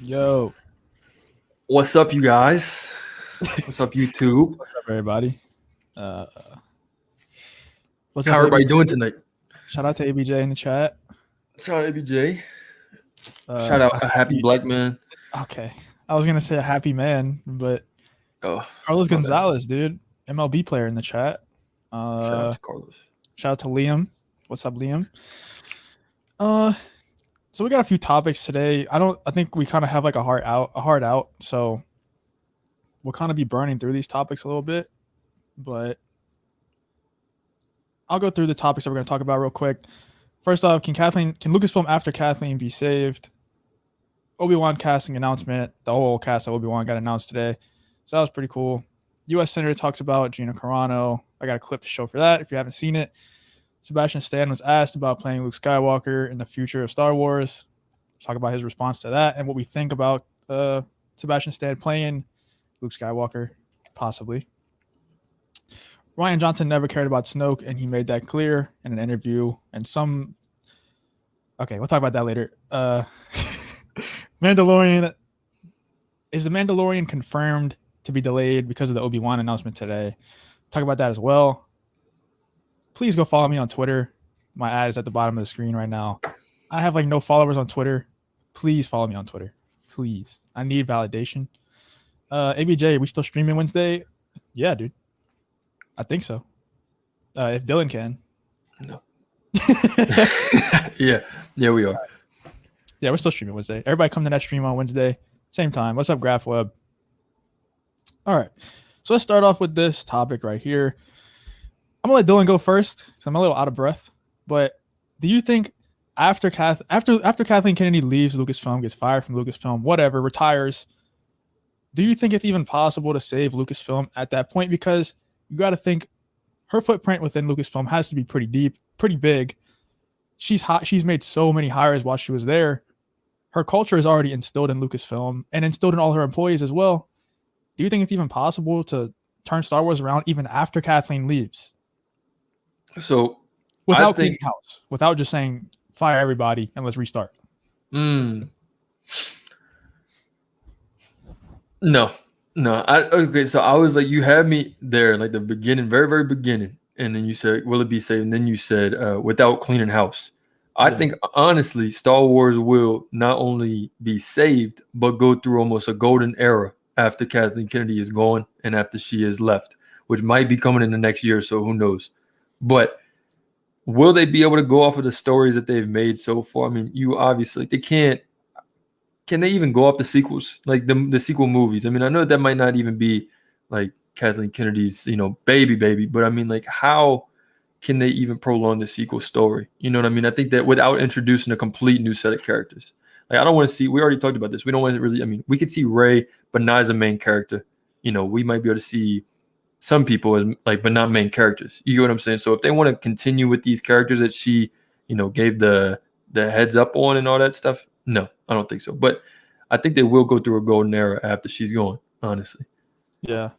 Yo, What's up, you guys? What's up, YouTube? what's up, everybody? Uh, what's How up, everybody ABJ? doing tonight? Shout out to ABJ in the chat. Shout out ABJ. Shout out A a happy happy. black man. Okay, I was gonna say a happy man, but Oh, Carlos my bad. Gonzalez, dude, MLB player in the chat. Shout out Uh, to Carlos. Shout out to Liam. What's up, Liam? Uh, so we got a few topics today. I think we kind of have like a hard out. So we'll kind of be burning through these topics a little bit, but I'll go through the topics that we're gonna talk about real quick. First off, can Lucasfilm after Kathleen be saved? Obi-Wan casting announcement. The whole cast of Obi-Wan got announced today. So that was pretty cool. U.S. Senator talks about Gina Carano. I got a clip to show for that if you haven't seen it. Sebastian Stan was asked about playing Luke Skywalker in the future of Star Wars. Let's talk about his response to that and what we think about Sebastian Stan playing Luke Skywalker, possibly. Ryan Johnson never cared about Snoke, and he made that clear in an interview. Okay, we'll talk about that later. Mandalorian, is the Mandalorian confirmed to be delayed because of the Obi-Wan announcement today? Talk about that as well. Please go follow me on Twitter. My ad is at the bottom of the screen right now. I have like no followers on Twitter. Please follow me on Twitter. Please. I need validation. ABJ, we still streaming Wednesday? Yeah, dude. I think so. If Dylan can. No. yeah, we are. Yeah, we're still streaming Wednesday. Everybody come to that stream on Wednesday. Same time. What's up, GraphWeb? All right. So let's start off with this topic right here. I'm going to let Dylan go first because I'm a little out of breath. But do you think after Kathleen Kennedy leaves Lucasfilm, gets fired from Lucasfilm, whatever, retires, do you think it's even possible to save Lucasfilm at that point? Because you got to think her footprint within Lucasfilm has to be pretty deep, pretty big. She's made so many hires while she was there. Her culture is already instilled in Lucasfilm and instilled in all her employees as well. Do you think it's even possible to turn Star Wars around even after Kathleen leaves? So without cleaning house, without just saying fire everybody and let's restart. No. Okay, so I was like, you had me there, like the beginning, very, very beginning. And then you said, will it be saved? And then you said, without cleaning house. I think, honestly, Star Wars will not only be saved, but go through almost a golden era after Kathleen Kennedy is gone and after she is left, which might be coming in the next year or so, who knows. But will they be able to go off of the stories that they've made so far? I mean, you obviously, they can't. Can they even go off the sequels, like the sequel movies? I mean, I know that might not even be like Kathleen Kennedy's, baby, but I mean, like, how can they even prolong the sequel story? You know what I mean? I think that without introducing a complete new set of characters, like, I don't want to see. We already talked about this. We don't want to really. I mean, we could see Rey, but not as a main character. We might be able to see some people as but not main characters. You get what I'm saying? So if they want to continue with these characters that she, gave the heads up on and all that stuff, no, I don't think so. But I think they will go through a golden era after she's gone, honestly. Yeah.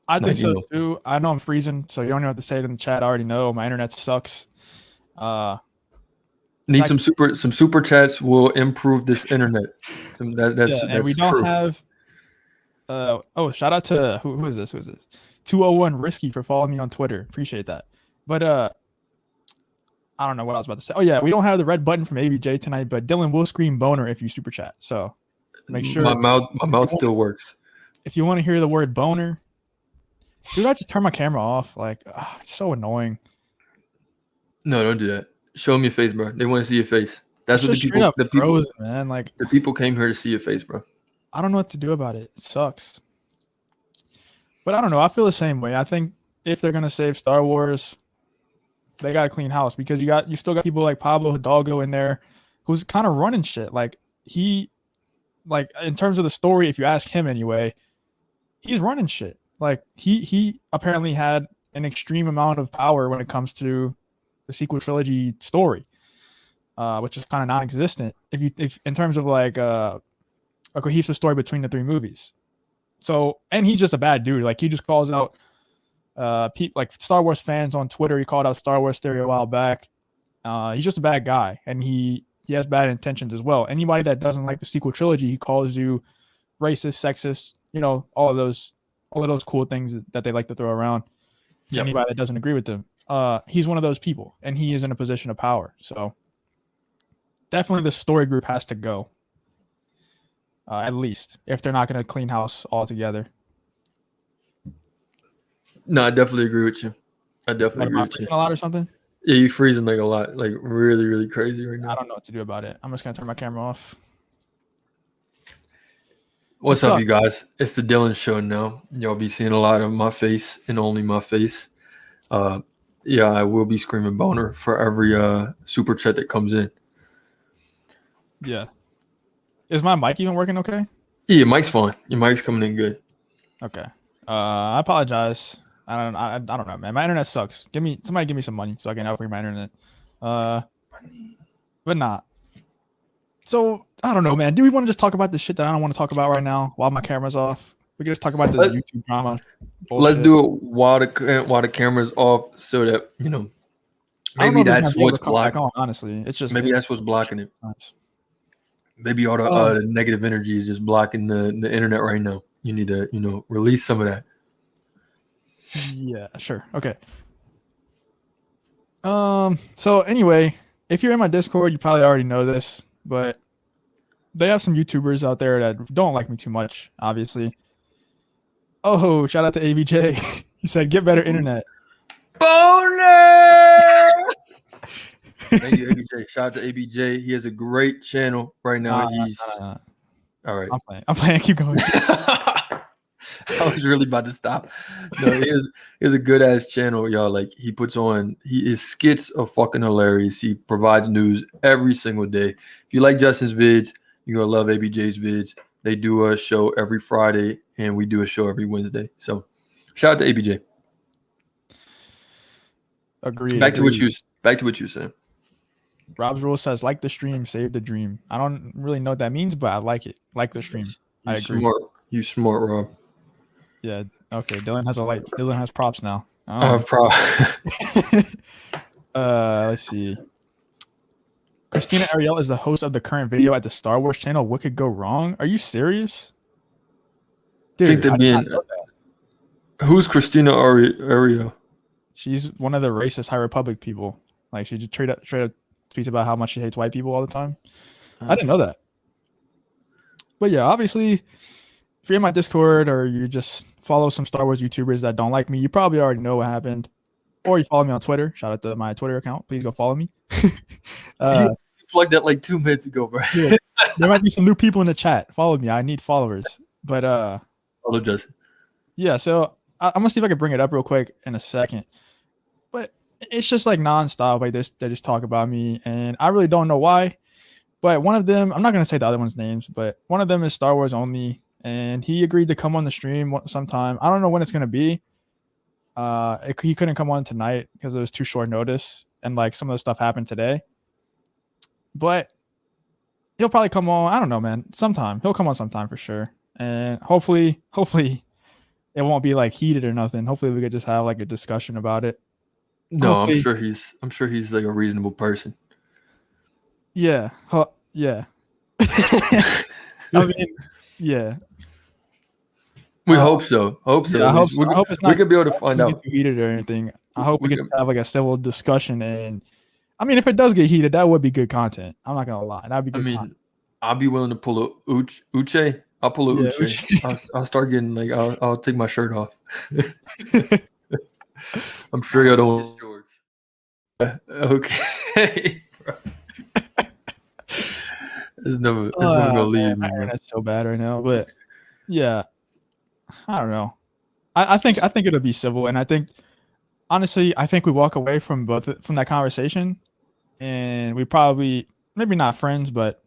I think so too. I know I'm freezing, so you don't even have to say it in the chat. I already know my internet sucks. Need some super chats will improve this internet. That's we don't true. have. Shout out to who is this? 201 Risky for following me on Twitter. Appreciate that. But I don't know what I was about to say. Oh yeah, we don't have the red button from ABJ tonight, but Dylan will scream boner if you super chat. So make sure my mouth still works. If you want to hear the word boner, dude, I just turn my camera off. Like, it's so annoying. No, don't do that. Show them your face, bro. They want to see your face. That's what the people, man. Like, the people came here to see your face, bro. I don't know what to do about it. It sucks. But I don't know. I feel the same way. I think if they're gonna save Star Wars, they got to clean house because you still got people like Pablo Hidalgo in there, who's kind of running shit. Like in terms of the story, if you ask him anyway, he's running shit. Like he apparently had an extreme amount of power when it comes to the sequel trilogy story, which is kind of non-existent if in terms of like a cohesive story between the three movies. So, and he's just a bad dude. Like, he just calls out like Star Wars fans on Twitter. He called out Star Wars Theory a while back. He's just a bad guy, and he he has bad intentions as well. Anybody that doesn't like the sequel trilogy, he calls you racist, sexist, all of those cool things that they like to throw around. Yep. Anybody that doesn't agree with them. He's one of those people, and he is in a position of power. So definitely the story group has to go. At least if they're not going to clean house altogether. No, I definitely agree with you. I definitely agree with you. A lot or something? Yeah, you're freezing like a lot, like really, really crazy right now. I don't know what to do about it. I'm just going to turn my camera off. What's up, you guys? It's the Dylan Show now. Y'all be seeing a lot of my face and only my face. Yeah, I will be screaming boner for every super chat that comes in. Yeah. Is my mic even working okay? Yeah, your mic's fine. Your mic's coming in good. Okay. I apologize. I don't know, man. My internet sucks. Somebody give me some money so I can upgrade my internet. But not. So I don't know, man. Do we want to just talk about the shit that I don't want to talk about right now while my camera's off? We can just talk about the YouTube drama. Bullshit. Let's do it while the camera's off, so that maybe that's what's blocking. Honestly, it's that's what's blocking it. Maybe all the negative energy is just blocking the internet right now. You need to release some of that. Yeah, sure. Okay. So anyway, if you're in my Discord, you probably already know this, but they have some YouTubers out there that don't like me too much, obviously. Oh, shout out to ABJ. He said, get better internet. Boner! Thank you, ABJ. Shout out to ABJ. He has a great channel right now. All right. I'm playing. Keep going. I was really about to stop. No, he has a good ass channel, y'all. Like his skits are fucking hilarious. He provides news every single day. If you like Justin's vids, you're gonna love ABJ's vids. They do a show every Friday, and we do a show every Wednesday. So shout out to ABJ. Agreed. Back to what you said. Rob's Rule says, like the stream, save the dream. I don't really know what that means, but I like it. Like the stream. I agree. You smart, Rob. Yeah. Okay. Dylan has props now. I have props. Let's see. Christina Ariel is the host of the current video at the Star Wars channel. What could go wrong? Are you serious? Dude, Who's Christina Ariel? She's one of the racist High Republic people. Like, she just straight up tweets about how much she hates white people all the time. I didn't know that. But yeah, obviously, if you're in my Discord or you just follow some Star Wars YouTubers that don't like me, you probably already know what happened. Or you follow me on Twitter. Shout out to my Twitter account. Please go follow me. You plugged that like 2 minutes ago, bro. Yeah, there might be some new people in the chat. Follow me. I need followers. But follow Justin. Yeah, so I'm gonna see if I can bring it up real quick in a second. But it's just like nonstop. Like this, they just talk about me, and I really don't know why. But one of them, I'm not gonna say the other one's names, but one of them is Star Wars only, and he agreed to come on the stream sometime. I don't know when it's gonna be. He couldn't come on tonight because it was too short notice, and like some of the stuff happened today. But he'll probably come on. I don't know, man. Sometime he'll come on sometime for sure, and hopefully it won't be like heated or nothing. Hopefully we could just have like a discussion about it. No, hopefully. I'm sure he's like a reasonable person. Yeah. Yeah. I mean, yeah. We hope so. Yeah, I hope it's not. We could be able to find out. Too heated or anything. I hope we can have like a civil discussion. And I mean, if it does get heated, that would be good content. I'm not gonna lie. That'd be good. Content. I'll be willing to pull a Uche. I'll pull a Uche. I'll start getting like I'll take my shirt off. I'm sure y'all don't. George. Okay. It's never gonna leave me. That's so bad right now, but yeah, I don't know. I think it'll be civil, and I think honestly, we walk away from that conversation, and we probably maybe not friends, but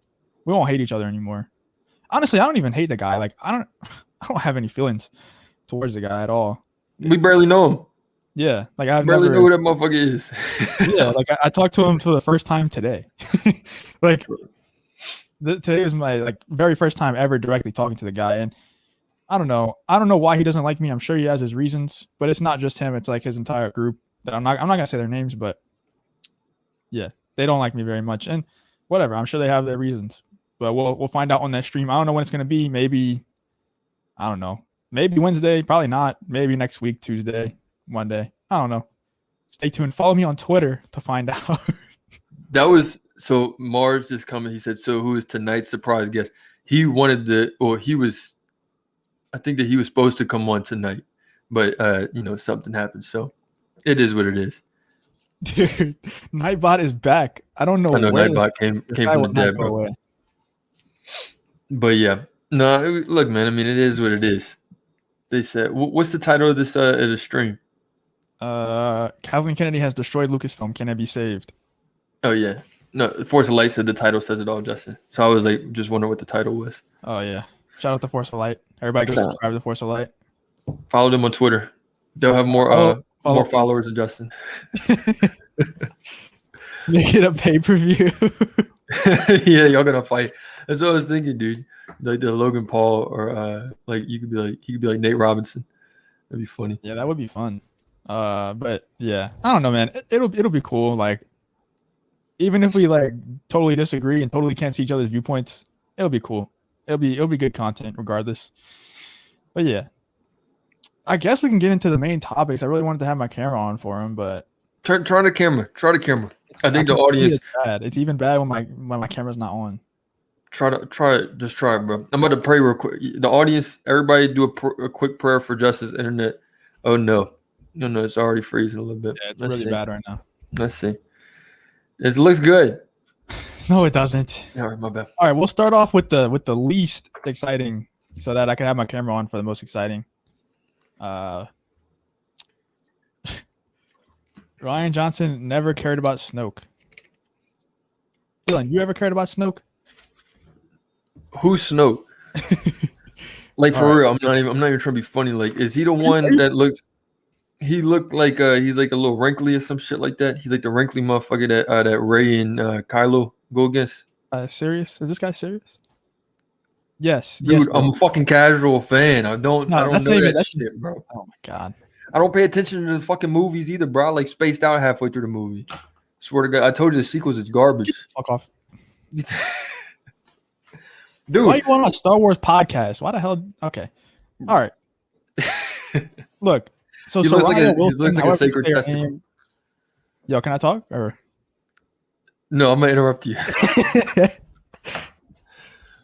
we won't hate each other anymore. Honestly, I don't even hate the guy. Like I don't have any feelings towards the guy at all. We barely know him. Yeah, like I barely know who that motherfucker is. Yeah, like I talked to him for the first time today. Like today was my like very first time ever directly talking to the guy, and I don't know why he doesn't like me. I'm sure he has his reasons, but it's not just him. It's like his entire group. That I'm not gonna say their names, but yeah, they don't like me very much. And whatever. I'm sure they have their reasons, but we'll find out on that stream. I don't know when it's gonna be. Maybe I don't know. Maybe Wednesday. Probably not. Maybe next week, Tuesday, Monday. I don't know. Stay tuned. Follow me on Twitter to find out. That was so Mars just coming. He said, "So who is tonight's surprise guest?" He wanted I think that he was supposed to come on tonight, but something happened. So it is what it is. Dude, Nightbot is back. I don't know. I know where Nightbot came from the dead, bro. Away. But yeah, no. Look, man. I mean, it is what it is. They said, "What's the title of this of the stream?" Kathleen Kennedy has destroyed Lucasfilm. Can it be saved? Oh yeah, no. Force of Light said the title says it all, Justin. So I was like, just wondering what the title was. Oh yeah, shout out to Force of Light. Everybody go subscribe to Force of Light. Follow them on Twitter. They'll have more more followers than Justin. Make it a pay-per-view. Yeah, y'all gonna fight. That's what I was thinking, dude. Like the Logan Paul, or he could be like Nate Robinson. That'd be funny. Yeah, that would be fun. But yeah, I don't know, man. It'll be cool. Like, even if we like totally disagree and totally can't see each other's viewpoints, it'll be cool. It'll be good content regardless. But yeah, I guess we can get into the main topics. I really wanted to have my camera on for him, but try the camera. Try the camera. I think the audience. It's even bad when my camera's not on. Try it. Just try it, bro. I'm about to pray real quick. The audience, everybody, do a quick prayer for Justice Internet. Oh no, it's already freezing a little bit. Yeah, it's really bad right now. Let's see. It looks good. No, it doesn't. All right, my bad. All right, we'll start off with the least exciting, so that I can have my camera on for the most exciting. Ryan Johnson never cared about Snoke. Dylan, you ever cared about Snoke? Who's Snoke? Like for real, I'm not even trying to be funny. Like, is he the one that looks? He looked like he's like a little wrinkly or some shit like that. He's like the wrinkly motherfucker that Rey and Kylo go against. Serious? Is this guy serious? Yes, dude. Yes, I'm a fucking casual fan. I don't know that shit, bro. Oh my god. I don't pay attention to the fucking movies either, bro. I like spaced out halfway through the movie. Swear to God, I told you the sequels is garbage. Fuck off. Dude. Why you on a Star Wars podcast? Why the hell? Okay. All right. Look. So he looks like a sacred testicle. Yo, can I talk? Or no, I'm gonna interrupt you.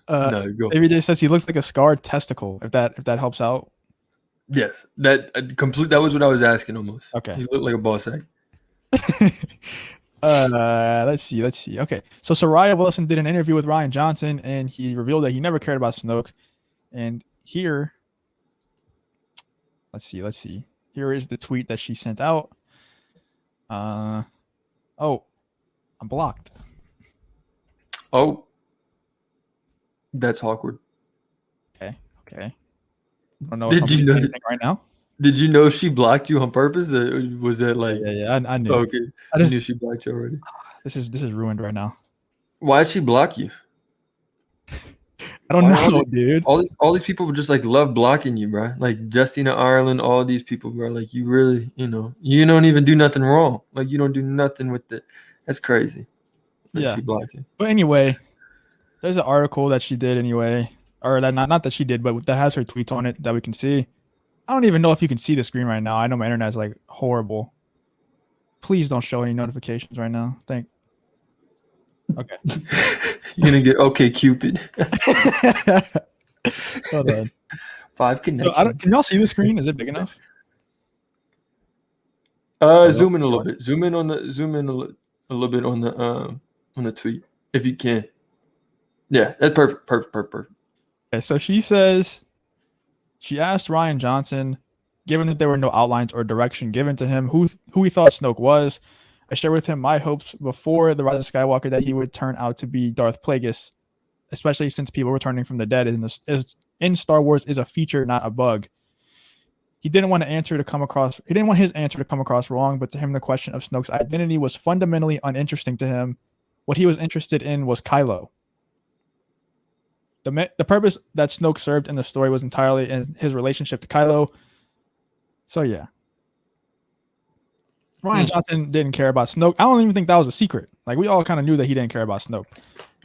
No, go. ABJ says he looks like a scarred testicle. If that helps out. Yes, that was what I was asking almost. Okay. He looked like a ball sack. Let's see. Okay. So Soraya Wilson did an interview with Ryan Johnson, and he revealed that he never cared about Snoke. And here, let's see. Here is the tweet that she sent out. Oh, I'm blocked. Oh, that's awkward. Okay. I don't know. Did you know right now? Did you know she blocked you on purpose? Or was that like? Yeah. I knew. Okay, I knew she blocked you already. This is ruined right now. Why'd she block you? I don't know, dude. All these people just like love blocking you, bro. Like Justina Ireland, all these people, bro. Like you really, you don't even do nothing wrong. Like you don't do nothing with it. That's crazy. Yeah. She blocked you. But anyway, there's an article that she did anyway, or that not that she did, but that has her tweets on it that we can see. I don't even know if you can see the screen right now. I know my internet is like horrible. Please don't show any notifications right now. Okay. You're gonna get okay, Cupid. Hold on. 5 connections. So can y'all see the screen? Is it big enough? Zoom in a little bit. Zoom in a little bit on the tweet if you can. Yeah, that's perfect. Okay, so she says she asked Ryan Johnson, given that there were no outlines or direction given to him, who he thought Snoke was. I shared with him my hopes before The Rise of Skywalker that he would turn out to be Darth Plagueis, especially since people returning from the dead in Star Wars is a feature, not a bug. He didn't want his answer to come across wrong, but to him the question of Snoke's identity was fundamentally uninteresting to him. What he was interested in was Kylo. The purpose that Snoke served in the story was entirely in his relationship to Kylo. So yeah. Ryan Johnson didn't care about Snoke. I don't even think that was a secret. Like we all kind of knew that he didn't care about Snoke.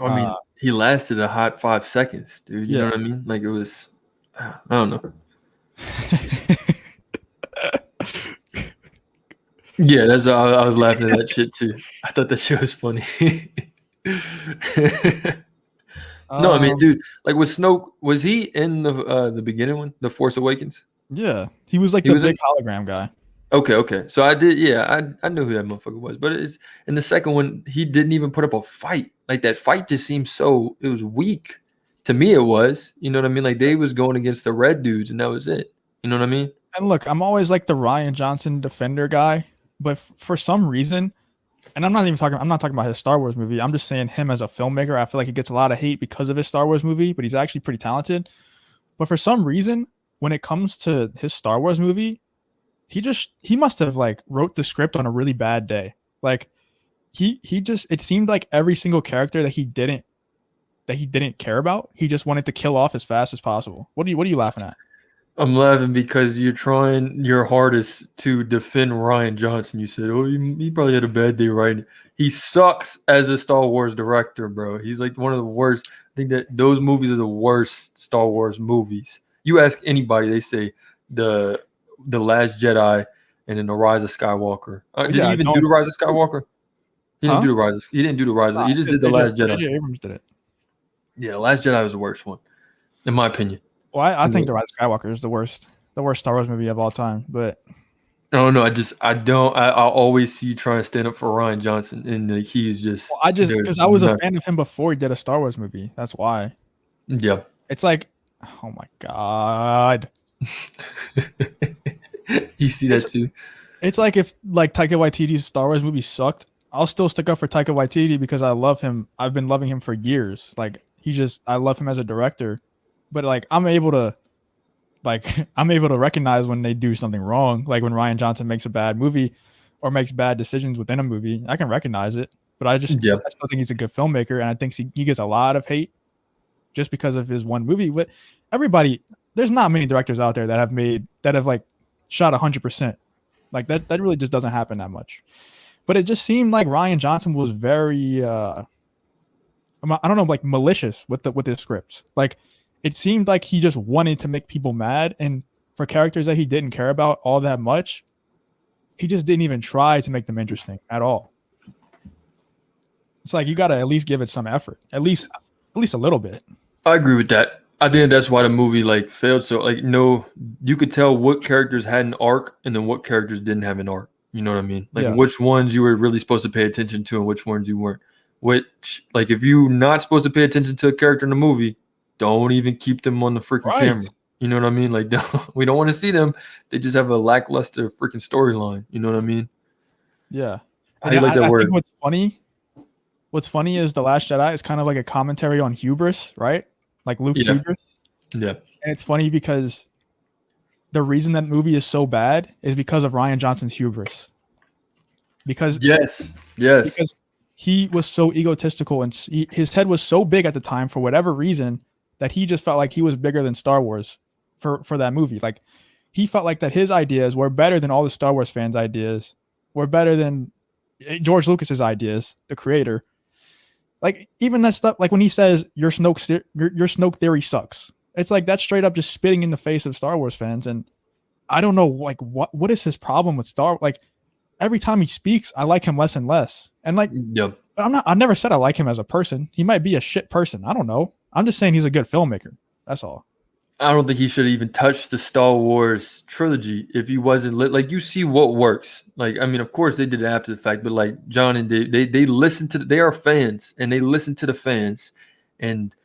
I mean, he lasted a hot 5 seconds, dude. You know Yeah. what I mean? Like it was, I don't know. Yeah, that's I was laughing at that shit too. I thought that shit was funny. No, I mean, dude, like with Snoke, was he in the beginning one, The Force Awakens? Yeah, he was like He the was in. big hologram guy. Okay. So I did, yeah, I knew who that motherfucker was. But it's in the second one, he didn't even put up a fight. Like that fight just seemed so it was weak. To me, it was. You know what I mean? Like they was going against the red dudes, and that was it. You know what I mean? And look, I'm always like the Ryan Johnson defender guy, but for some reason, and I'm not talking about his Star Wars movie. I'm just saying him as a filmmaker. I feel like he gets a lot of hate because of his Star Wars movie, but he's actually pretty talented. But for some reason, when it comes to his Star Wars movie, he must have like wrote the script on a really bad day. Like he just it seemed like every single character that he didn't care about, he just wanted to kill off as fast as possible. What are you laughing at? I'm laughing because you're trying your hardest to defend Ryan Johnson. You said, "Oh, he probably had a bad day writing." He sucks as a Star Wars director, bro. He's like one of the worst. I think that those movies are the worst Star Wars movies. You ask anybody, they say the Last Jedi and then the Rise of Skywalker. Did he even do the Rise of Skywalker? He didn't do the Rise. He didn't do the Rise. He just did the Last Jedi. J.J. Abrams did it. Yeah, Last Jedi was the worst one, in my opinion. Well, I think the Rise of Skywalker is the worst Star Wars movie of all time. But I don't know. I always see you trying to stand up for Ryan Johnson, and he's just. Well, because I was a fan of him before he did a Star Wars movie. That's why. Yeah. It's like, oh my god. You see that too. It's like if like Taika Waititi's Star Wars movie sucked, I'll still stick up for Taika Waititi because I love him. I've been loving him for years. Like I love him as a director. But like I'm able to recognize when they do something wrong. Like when Ryan Johnson makes a bad movie or makes bad decisions within a movie, I can recognize it. But I still think he's a good filmmaker, and I think he gets a lot of hate just because of his one movie. But there's not many directors out there that have like shot 100%. Like that really just doesn't happen that much. But it just seemed like Ryan Johnson was very I don't know, like malicious with his scripts. Like it seemed like he just wanted to make people mad, and for characters that he didn't care about all that much, he just didn't even try to make them interesting at all. It's like you got to at least give it some effort, at least a little bit. I agree with that. I think that's why the movie like failed. So like, no, you could tell what characters had an arc and then what characters didn't have an arc. You know what I mean? Like which ones you were really supposed to pay attention to and which ones you weren't. Which, like, if you're not supposed to pay attention to a character in the movie, don't even keep them on the freaking camera. You know what I mean? Like, we don't want to see them. They just have a lackluster freaking storyline. You know what I mean? Yeah. How do you like that word? I think what's funny is The Last Jedi is kind of like a commentary on hubris, right? Like Luke's hubris. Yeah. And it's funny because the reason that movie is so bad is because of Ryan Johnson's hubris. Because because he was so egotistical and his head was so big at the time for whatever reason that he just felt like he was bigger than Star Wars for that movie. Like he felt like that his ideas were better than all the Star Wars fans' ideas, were better than George Lucas's ideas, the creator. Like even that stuff, like when he says your Snoke theory sucks, it's like that's straight up just spitting in the face of Star Wars fans. And I don't know, like what is his problem with like every time he speaks, I like him less and less. And like, I never said I like him as a person. He might be a shit person. I don't know. I'm just saying he's a good filmmaker. That's all. I don't think he should even touch the Star Wars trilogy if he wasn't like you see what works. Like, I mean, of course they did it after the fact, but like John and Dave, they listen to they are fans and they listen to the fans. And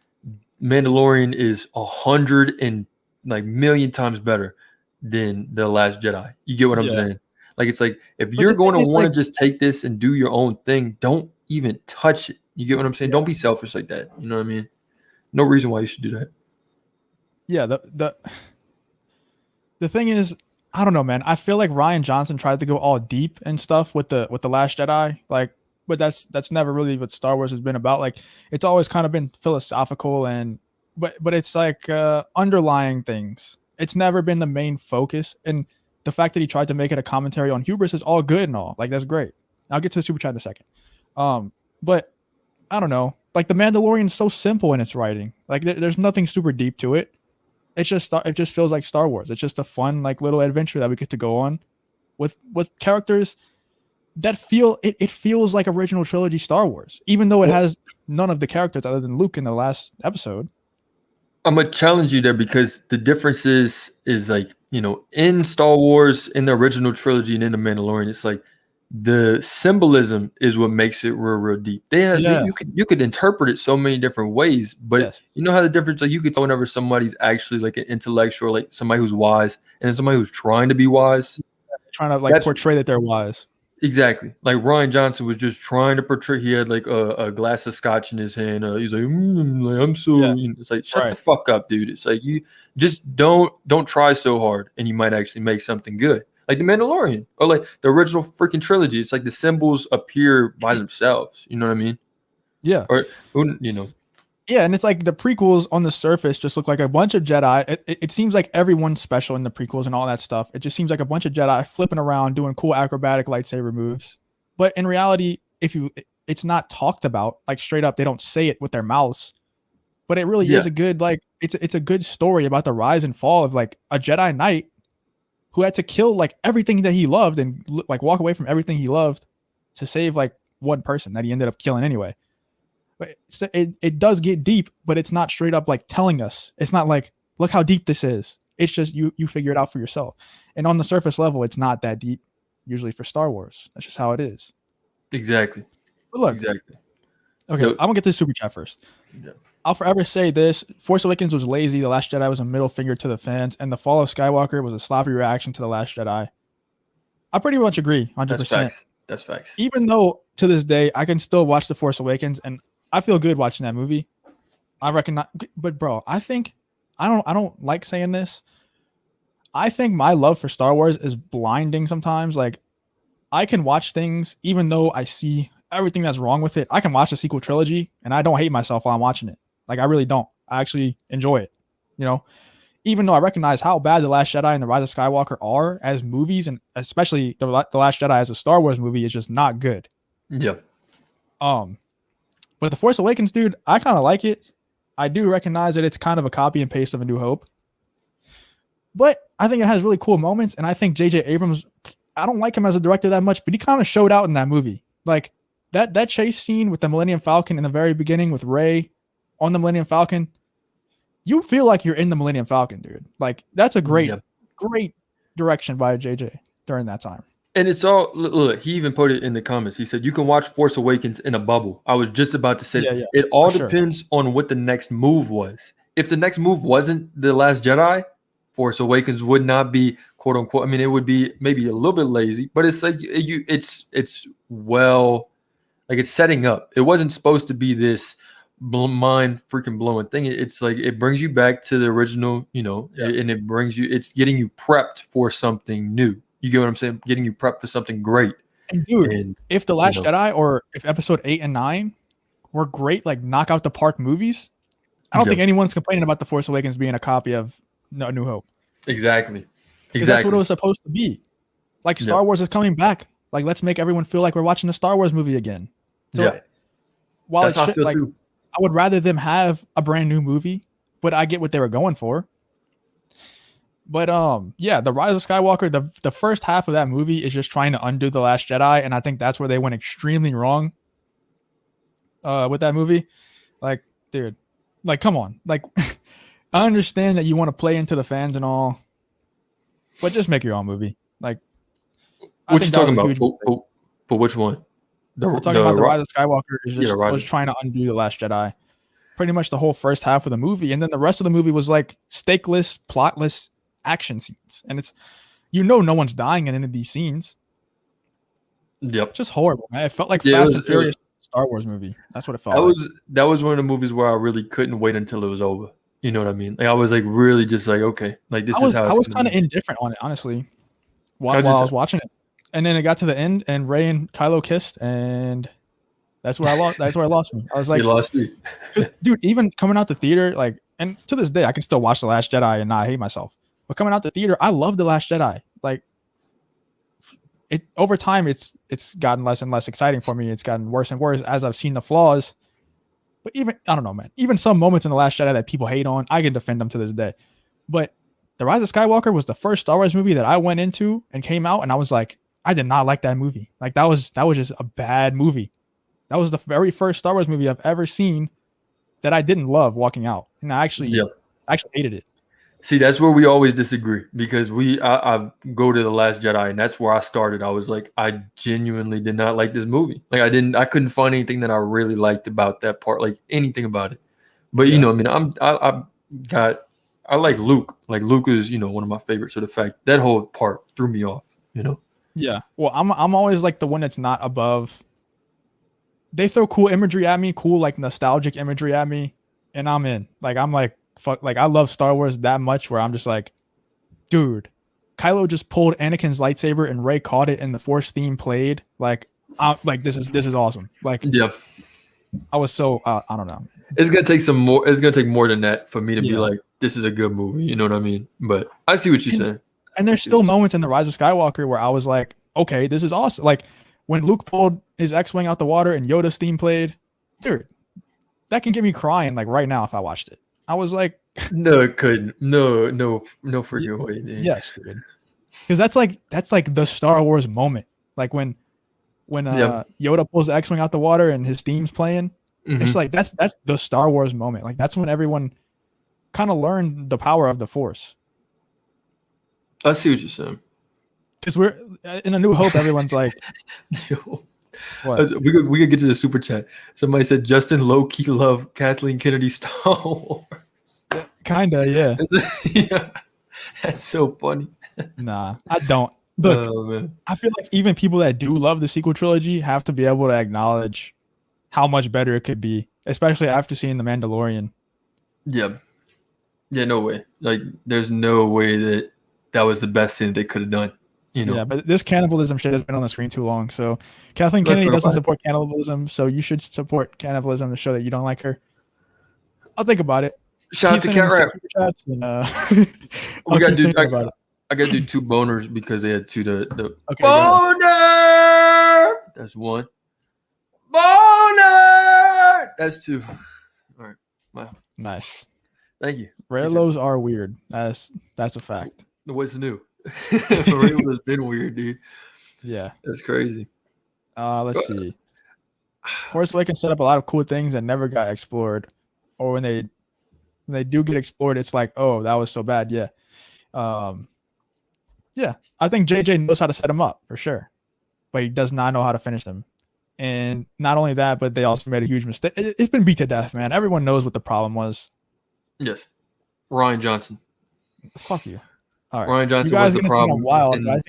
Mandalorian is 100 and like million times better than The Last Jedi. You get what I'm saying? Like, it's like, if you're going to want to just take this and do your own thing, don't even touch it. You get what I'm saying? Don't be selfish like that. You know what I mean? No reason why you should do that. Yeah. The thing is, I don't know, man. I feel like Ryan Johnson tried to go all deep and stuff with the Last Jedi. Like, but that's never really what Star Wars has been about. Like, it's always kind of been philosophical but it's like underlying things. It's never been the main focus. And the fact that he tried to make it a commentary on hubris is all good and all. Like, that's great. I'll get to the super chat in a second. But I don't know. Like the Mandalorian's so simple in its writing. Like there's nothing super deep to it. It just feels like Star Wars. It's just a fun like little adventure that we get to go on with characters that it feels like original trilogy Star Wars, even though it Well, has none of the characters other than Luke in the last episode. I'm gonna challenge you there because the difference is like, in Star Wars, in the original trilogy and in the Mandalorian, it's like the symbolism is what makes it real deep. Yeah. You could interpret it so many different ways, but Yes. you know how the difference, like you could tell whenever somebody's actually like an intellectual, like somebody who's wise, and then somebody who's trying to be wise. Trying to like That's portray that they're wise. exactly like Ryan Johnson was just trying to portray. He had like a glass of scotch in his hand. He's like, like, I'm so. Yeah. It's like, shut the Right. fuck up, dude. It's like, you just don't try so hard, and you might actually make something good. Like the Mandalorian or like the original freaking trilogy. It's like the symbols appear by themselves. You know what I mean? Yeah. Or you know, Yeah, and it's like the prequels on the surface just look like a bunch of Jedi. It seems like everyone's special in the prequels and all that stuff. It just seems like a bunch of Jedi flipping around doing cool acrobatic lightsaber moves. But in reality, it's not talked about like straight up. They don't say it with their mouths. But it really yeah, is a good like it's a good story about the rise and fall of like a Jedi Knight who had to kill like everything that he loved and like walk away from everything he loved to save like one person that he ended up killing anyway. But it does get deep, but it's not straight up like telling us. It's not like, look how deep this is. It's just you figure it out for yourself. And on the surface level, it's not that deep usually for Star Wars. That's just how it is. exactly, But look, exactly. okay, Yo, I'm gonna get this super chat first. yeah, I'll forever say this: Force Awakens was lazy. The Last Jedi was a middle finger to the fans, and the Fall of Skywalker was a sloppy reaction to the Last Jedi. I pretty much agree, 100%. that's facts. That's facts. Even though to this day I can still watch the Force Awakens, and I feel good watching that movie. I recognize, but bro, I think I don't like saying this. I think my love for Star Wars is blinding sometimes. Like I can watch things even though I see everything that's wrong with it. I can watch the sequel trilogy and I don't hate myself while I'm watching it. Like I really don't. I actually enjoy it. You know, even though I recognize how bad The Last Jedi and The Rise of Skywalker are as movies, and especially The Last Jedi as a Star Wars movie is just not good. Yeah, Um, but The Force Awakens, dude, I kind of like it. I do recognize that it's kind of a copy and paste of A New Hope, but I think it has really cool moments. And I think J.J. Abrams, I don't like him as a director that much, but he kind of showed out in that movie. Like that chase scene with the Millennium Falcon in the very beginning with Rey on the Millennium Falcon, you feel like you're in the Millennium Falcon, dude. Like that's a great, yeah. great direction by J.J. during that time. And it's all look, he even put it in the comments. He said you can watch Force Awakens in a bubble. I was just about to say Yeah, yeah, it all for sure. depends on what the next move was. If the next move wasn't The Last Jedi, Force Awakens would not be quote unquote. I mean, it would be maybe a little bit lazy, but it's like it's well, like it's setting up. It wasn't supposed to be this mind freaking blowing thing. It's like it brings you back to the original, Yeah. and it's getting you prepped for something new. You get what I'm saying? Getting you prepped for something great. And dude, And if The you Last know, Jedi or if Episode 8 and 9 were great, like knock out the park movies, I don't yeah, think anyone's complaining about The Force Awakens being a copy of A New Hope. exactly, Because that's what it exactly. was supposed to be. Like Yeah, Star Wars is coming back. Like let's make everyone feel like we're watching a Star Wars movie again. So yeah. while That's it's how I feel like too. I would rather them have a brand new movie, but I get what they were going for. But yeah, The Rise of Skywalker, the first half of that movie is just trying to undo The Last Jedi, and I think that's where they went extremely wrong with that movie. Like, dude, like come on. Like I understand that you want to play into the fans and all, but just make your own movie. Like I What you think that talking was a about? huge mistake. For which one? We're talking about The Rise of Skywalker is Yeah, just the was Rise. trying to undo The Last Jedi. Pretty much the whole first half of the movie, and then the rest of the movie was like stakeless, plotless action scenes. And it's no one's dying in any of these scenes. Yep. Just horrible, man. It felt like Yeah, Fast and Furious Star Wars movie. That's what it felt like. that was one of the movies where I really couldn't wait until it was over. You know what I mean? Like I was like really just like, okay, like this is how I it's was gonna kind of be. indifferent on it, honestly, I while I just was watching it. And then it got to the end, and Rey and Kylo kissed, and that's where I lost. That's where it lost me. I was you like, lost me. because dude, even coming out the theater, like, and to this day, I can still watch The Last Jedi and not hate myself. But coming out the theater, I love The Last Jedi. Like, it over time it's gotten less and less exciting for me. It's gotten worse and worse as I've seen the flaws. But even I don't know, man. Even some moments in The Last Jedi that people hate on, I can defend them to this day. But The Rise of Skywalker was the first Star Wars movie that I went into and came out, and I was like, I did not like that movie. Like that was just a bad movie. That was the very first Star Wars movie I've ever seen that I didn't love walking out, and I actually hated it. See, that's where we always disagree because I go to The Last Jedi, and that's where I started. I was like, I genuinely did not like this movie. Like I couldn't find anything that I really liked about that part, like anything about it. But you know, I mean, I like Luke. Like Luke is, one of my favorites. So the fact that whole part threw me off, Yeah. Well, I'm always like the one that's not above. They throw cool imagery at me, cool like nostalgic imagery at me, and I'm in. Like I'm like fuck. Like I love Star Wars that much where I'm just like, dude, Kylo just pulled Anakin's lightsaber and Rey caught it and the Force theme played. Like, this is awesome. Like, yeah. I was so I don't know. It's gonna take some more. It's gonna take more than that for me to be like, this is a good movie. You know what I mean? But I see what you're saying. And there's still moments in The Rise of Skywalker where I was like, okay, this is awesome. Like when Luke pulled his X-wing out the water and Yoda's theme played, dude, that can get me crying like right now if I watched it. I was like, no, it couldn't. No freaking way. Dude. Yes, dude. Because that's like the Star Wars moment. Like when Yoda pulls the X-wing out the water and his theme's playing. Mm-hmm. It's like that's the Star Wars moment. Like that's when everyone kind of learned the power of the Force. I see what you're saying. Because we're in A New Hope, everyone's like, what? We could get to the super chat. Somebody said Justin low-key love Kathleen Kennedy Star Wars. Kinda, yeah. Yeah. That's so funny. Nah, I don't. Look, I feel like even people that do love the sequel trilogy have to be able to acknowledge how much better it could be, especially after seeing The Mandalorian. Yeah. Yeah, no way. Like, there's no way that was the best thing they could have done. Yeah, but this cannibalism shit has been on the screen too long. So Kathleen Kennedy doesn't support cannibalism, so you should support cannibalism to show that you don't like her. I'll think about it. Shout out to Cat Rap. I gotta do two boners because they had two okay, boner. That's one. Boner. That's two. All right. Wow. Nice. Thank you. Raylos are weird. That's a fact. What's new? Raylos has been weird, dude. Yeah. That's crazy. Let's see. Force Awakens set up a lot of cool things that never got explored, or when they do get explored, it's like, oh, that was so bad. Yeah. Yeah, I think JJ knows how to set them up for sure, but he does not know how to finish them. And not only that, but they also made a huge mistake. It's been beat to death, man. Everyone knows what the problem was. Yes. Rian Johnson. Fuck you. All right. Rian Johnson was the problem. I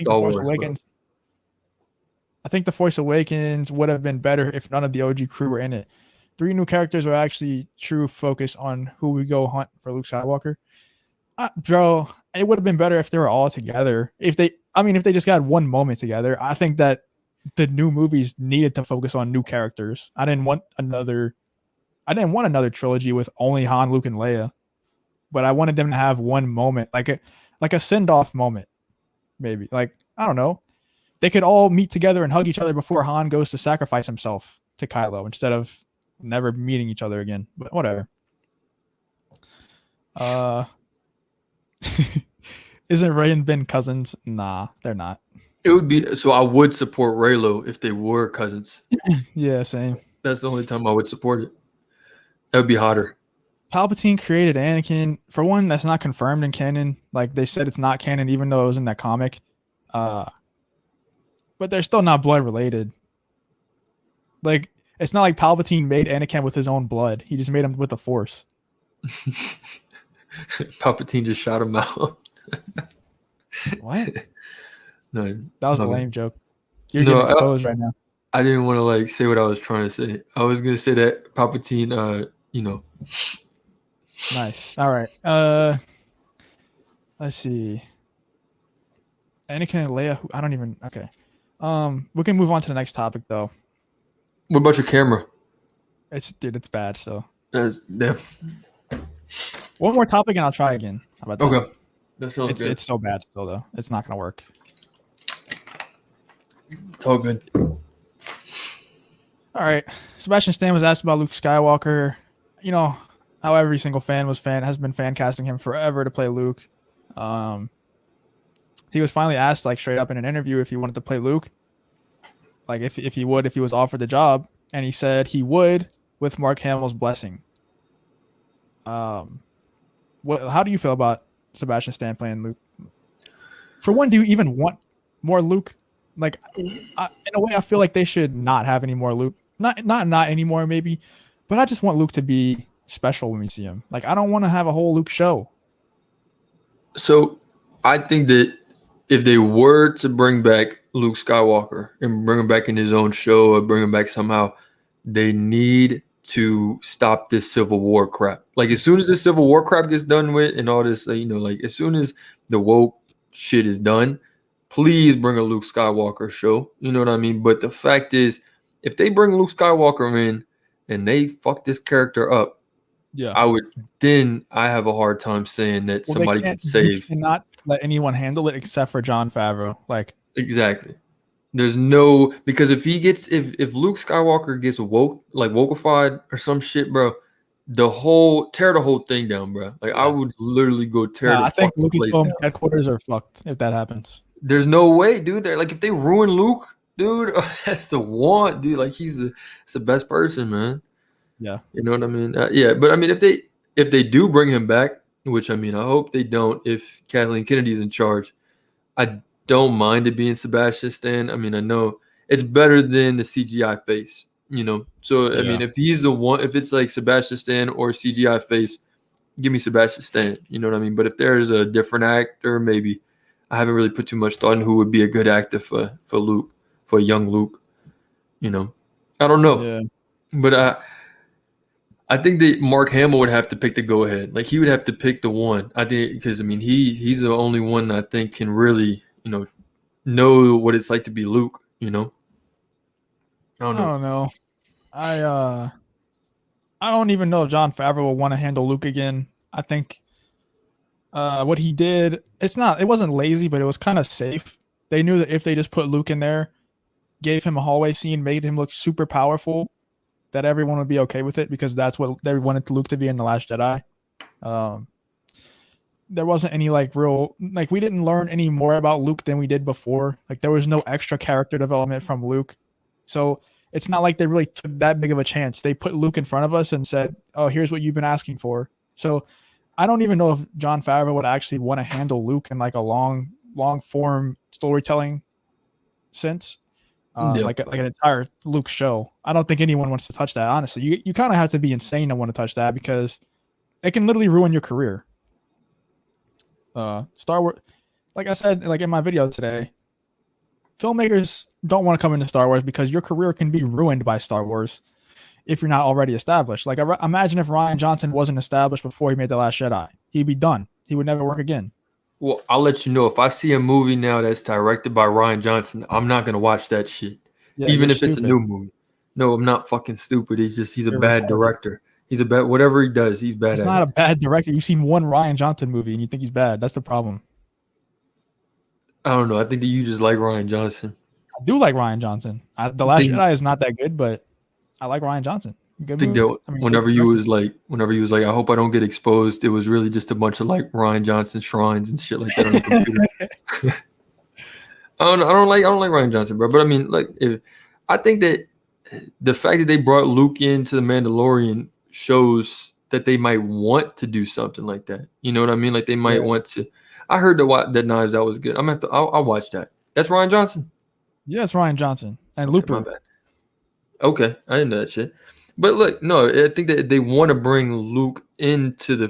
think The Force Awakens would have been better if none of the OG crew were in it. 3 new characters are actually true focus on who we go hunt for Luke Skywalker. Bro, it would have been better if they were all together. If they just got one moment together. I think that the new movies needed to focus on new characters. I didn't want another trilogy with only Han, Luke, and Leia. But I wanted them to have one moment, like a send-off moment, maybe. Like, I don't know. They could all meet together and hug each other before Han goes to sacrifice himself to Kylo instead of never meeting each other again. But whatever. Isn't Rey and Ben cousins? Nah, they're not. It would be so. I would support Raylo if they were cousins. Yeah, same. That's the only time I would support it. That would be hotter. Palpatine created Anakin. For one, that's not confirmed in canon. Like they said, it's not canon, even though it was in that comic. But they're still not blood related. Like it's not like Palpatine made Anakin with his own blood. He just made him with the Force. Palpatine just shot him out. What? No, that was a lame joke. You're getting exposed right now. I didn't want to say what I was trying to say. I was gonna say that Palpatine, Nice. All right. Let's see. Anakin and Leia. I don't even. Okay. We can move on to the next topic though. What about your camera? It's bad still. Yeah. One more topic and I'll try again. How about that? Okay. That sounds good. It's so bad still though. It's not gonna work. It's all good. All right. Sebastian Stan was asked about Luke Skywalker. You know how every single fan has been fan casting him forever to play Luke. He was finally asked like straight up in an interview if he wanted to play Luke, like if he was offered the job, and he said he would with Mark Hamill's blessing. How do you feel about Sebastian Stan playing Luke? For one, do you even want more Luke? Like, in a way, I feel like they should not have any more Luke. Not anymore, maybe, but I just want Luke to be special when we see him. Like, I don't want to have a whole Luke show. So I think that if they were to bring back Luke Skywalker and bring him back in his own show or bring him back somehow, they need to stop this Civil War crap. Like, as soon as the Civil War crap gets done with and all this, like as soon as the woke shit is done, please bring a Luke Skywalker show. You know what I mean? But the fact is, if they bring Luke Skywalker in and they fuck this character up, yeah, I have a hard time saying that somebody could save. You cannot let anyone handle it except for Jon Favreau. Like, exactly. There's no, because if Luke Skywalker gets wokeified or some shit, bro, tear the whole thing down, bro. Like, yeah. I would literally go tear the fucking place down. Lucasfilm headquarters are fucked if that happens. There's no way, dude. Like, if they ruin Luke, dude, that's the one, dude. Like, it's the best person, man. Yeah. You know what I mean? Yeah, but I mean, if they do bring him back, which I mean, I hope they don't. If Kathleen Kennedy's in charge, I don't mind it being Sebastian Stan. I mean, I know it's better than the CGI face, you know. So I mean, if he's the one, if it's like Sebastian Stan or CGI face, give me Sebastian Stan. You know what I mean? But if there's a different actor, maybe I haven't really put too much thought in who would be a good actor for Luke, for young Luke. You know, I don't know, but I think that Mark Hamill would have to pick the go-ahead. Like, he would have to pick the one. I think because I mean he's the only one I think can really know what it's like to be Luke. You know. I don't know. I don't even know if Jon Favreau will want to handle Luke again. I think what he did, it wasn't lazy, but it was kind of safe. They knew that if they just put Luke in there, gave him a hallway scene, made him look super powerful, that everyone would be okay with it because that's what they wanted Luke to be in The Last Jedi. There wasn't any we didn't learn any more about Luke than we did before. Like, there was no extra character development from Luke. So it's not like they really took that big of a chance. They put Luke in front of us and said, oh, here's what you've been asking for. So I don't even know if Jon Favreau would actually want to handle Luke in like a long form storytelling sense. Like an entire Luke show. I don't think anyone wants to touch that, honestly. You kind of have to be insane to want to touch that because it can literally ruin your career. Star Wars, like I said, like in my video today, filmmakers don't want to come into Star Wars because your career can be ruined by Star Wars if you're not already established. Like, imagine if Rian Johnson wasn't established before he made The Last Jedi. He'd be done. He would never work again. Well, I'll let you know. If I see a movie now that's directed by Rian Johnson, I'm not going to watch that shit. Yeah, even if it's a new movie. No, I'm not fucking stupid. He's a bad director. He's a bad, whatever he does, he's bad at it. He's not a bad director. You've seen one Rian Johnson movie and you think he's bad. That's the problem. I don't know. I think that you just like Rian Johnson. I do like Rian Johnson. The Last Jedi is not that good, but I like Rian Johnson. I think that whenever you was like, I hope I don't get exposed, it was really just a bunch of like Rian Johnson shrines and shit like that on the computer. I don't like Rian Johnson, bro. But I mean, like, I think that the fact that they brought Luke into the Mandalorian shows that they might want to do something like that. You know what I mean? Like, they might want to. I heard that Knives Out was good. I'll watch that. That's Rian Johnson. Yeah, it's Rian Johnson and Looper. My bad. Okay, I didn't know that shit. But look, no, I think that they want to bring Luke into the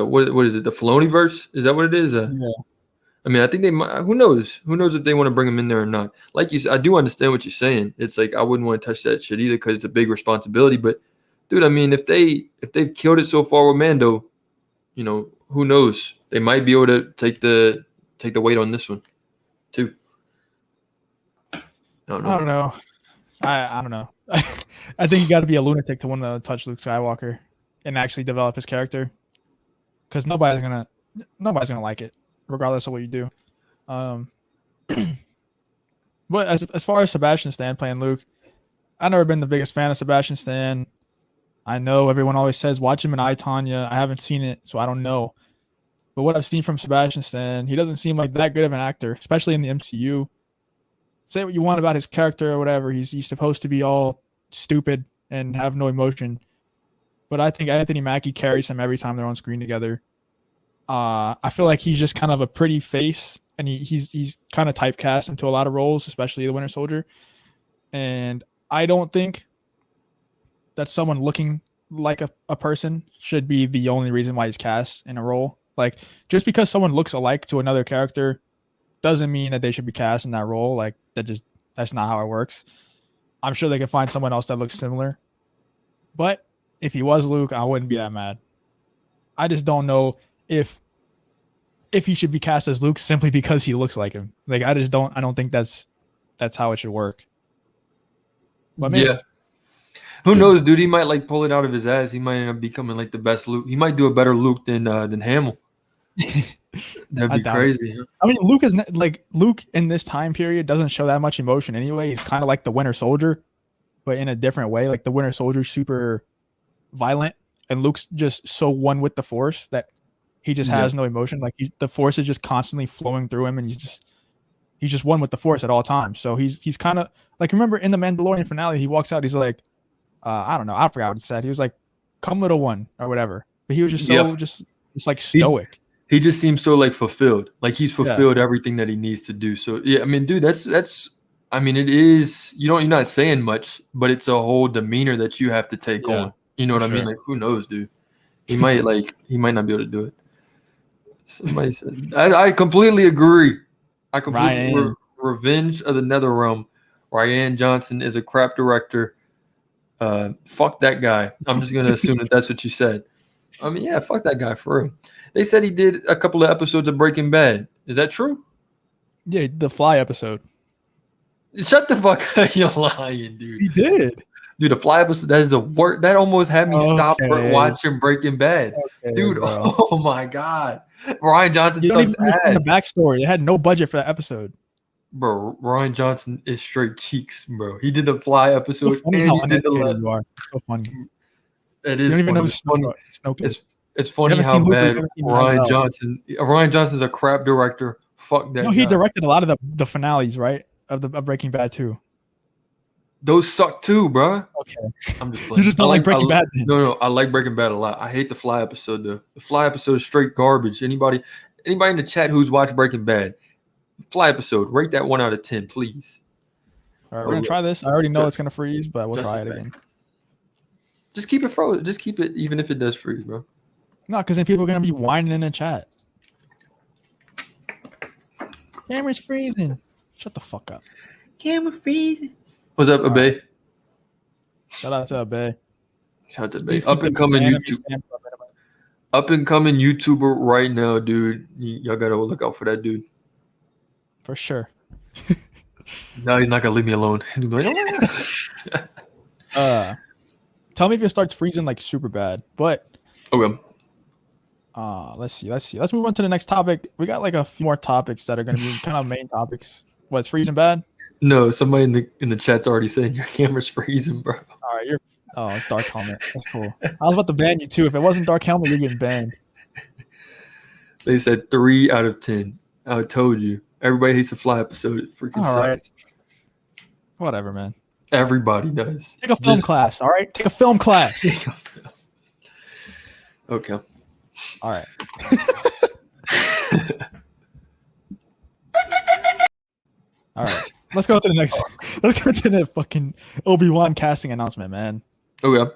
what is it? The Filoni verse? Is that what it is? Yeah. I mean, I think they might. Who knows? Who knows if they want to bring him in there or not? Like you said, I do understand what you're saying. It's like I wouldn't want to touch that shit either because it's a big responsibility. But dude, I mean, if they've killed it so far with Mando, who knows? They might be able to take the weight on this one too. I don't know. I don't know. I think you got to be a lunatic to want to touch Luke Skywalker and actually develop his character, because nobody's gonna like it, regardless of what you do. But as far as Sebastian Stan playing Luke, I've never been the biggest fan of Sebastian Stan. I know everyone always says watch him in I, Tonya. I haven't seen it, so I don't know. But what I've seen from Sebastian Stan, he doesn't seem like that good of an actor, especially in the MCU. Say what you want about his character or whatever. He's supposed to be all stupid and have no emotion. But I think Anthony Mackie carries him every time they're on screen together. I feel like he's just kind of a pretty face, and he's kind of typecast into a lot of roles, especially the Winter Soldier. And I don't think that someone looking like a person should be the only reason why he's cast in a role. Like, just because someone looks alike to another character doesn't mean that they should be cast in that role. Like, that's not how it works. I'm sure they can find someone else that looks similar. But if he was Luke, I wouldn't be that mad. I just don't know if he should be cast as Luke simply because he looks like him. Like, I don't think that's how it should work. But maybe. Yeah. Who knows, dude? He might like pull it out of his ass. He might end up becoming like the best Luke. He might do a better Luke than Hamill. That'd be crazy. Huh? I mean, Luke in this time period doesn't show that much emotion anyway. He's kind of like the Winter Soldier, but in a different way. Like the Winter Soldier's super violent, and Luke's just so one with the Force that he just has no emotion. Like the Force is just constantly flowing through him, and he's just one with the Force at all times. So he's kind of like, remember in the Mandalorian finale, he walks out, he's like, I don't know, I forgot what he said. He was like, "Come, little one," or whatever. But he was just so just like stoic. He just seems so like fulfilled. Like he's fulfilled everything that he needs to do. So yeah, I mean, dude, that's. I mean, it is. You're not saying much, but it's a whole demeanor that you have to take on. You know what I mean? Like, who knows, dude? He might not be able to do it. Somebody said, I completely agree. I completely Revenge of the NetherRealm. Rian Johnson is a crap director. Fuck that guy. I'm just gonna assume that that's what you said. I mean, yeah, fuck that guy for real. They said he did a couple of episodes of Breaking Bad. Is that true? Yeah, the Fly episode. Shut the fuck up, you're lying, dude. He did. Dude, the Fly episode, that is the worst. That almost had me stop watching Breaking Bad. Dude, bro. Oh my God. Rian Johnson sucks ass. The backstory. They had no budget for that episode. Bro, Rian Johnson is straight cheeks, bro. He did the Fly episode. So funny and he did the you are. So funny. It is. You don't even funny. know It's funny how bad Rian Johnson's a crap director. Fuck that. He directed a lot of the finales, right? Of Breaking Bad too. Those suck too, bro. Okay. I'm just playing. You just don't like Breaking Bad. No, I like Breaking Bad a lot. I hate the Fly episode though. The Fly episode is straight garbage. Anybody in the chat who's watched Breaking Bad, Fly episode, rate that 1 out of 10, please. All right, we're gonna try this. I already know it's gonna freeze, but we'll try it again. Just keep it frozen. Just keep it even if it does freeze, bro. No, because then people are gonna be whining in the chat. Camera's freezing. Shut the fuck up. Camera freezing. What's up, Abe? Shout out to Abe. Shout out to Abe. Up and coming YouTuber right now, dude. Y'all gotta look out for that dude. For sure. No, he's not gonna leave me alone. He's gonna be like, tell me if it starts freezing like super bad. But okay. Let's see. Let's move on to the next topic. We got like a few more topics that are gonna be kind of main topics. What's freezing bad? No, somebody in the chat's already saying your camera's freezing, bro. All right, it's Dark Helmet. That's cool. I was about to ban you too. If it wasn't Dark Helmet, you're getting banned. They said 3 out of 10. I told you. Everybody hates the Fly episode. It freaking sucks. Right. Whatever, man. Everybody does. Take a film class, all right? Take a film class. Okay. All right. All right. Let's go to the next. Let's go to the fucking Obi-Wan casting announcement, man. Okay.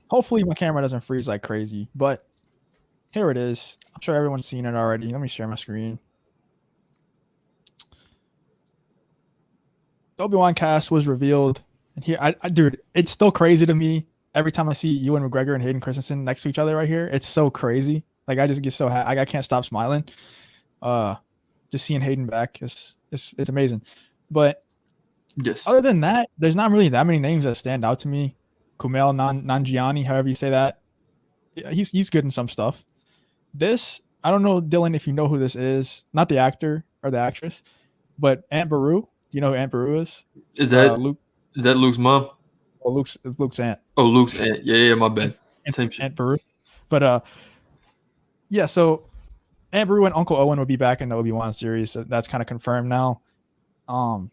Hopefully my camera doesn't freeze like crazy, but here it is. I'm sure everyone's seen it already. Let me share my screen. The Obi-Wan cast was revealed, and here, dude, it's still crazy to me every time I see Ewan McGregor and Hayden Christensen next to each other right here. It's so crazy. Like I just get so happy. I can't stop smiling. Just seeing Hayden back is it's amazing. But yes, other than that, there's not really that many names that stand out to me. Kumail Nanjiani, however you say that, he's good in some stuff. This, I don't know, Dylan, if you know who this is. Not the actor, or the actress. But Aunt Beru, do you know who Aunt Beru is? Is that Luke, Luke's mom? well, Luke's aunt. Oh, Luke's aunt. Yeah, my bad. Same shit. Aunt Beru. But yeah. So Aunt Beru and Uncle Owen would be back in the Obi-Wan series. So that's kind of confirmed now. Um,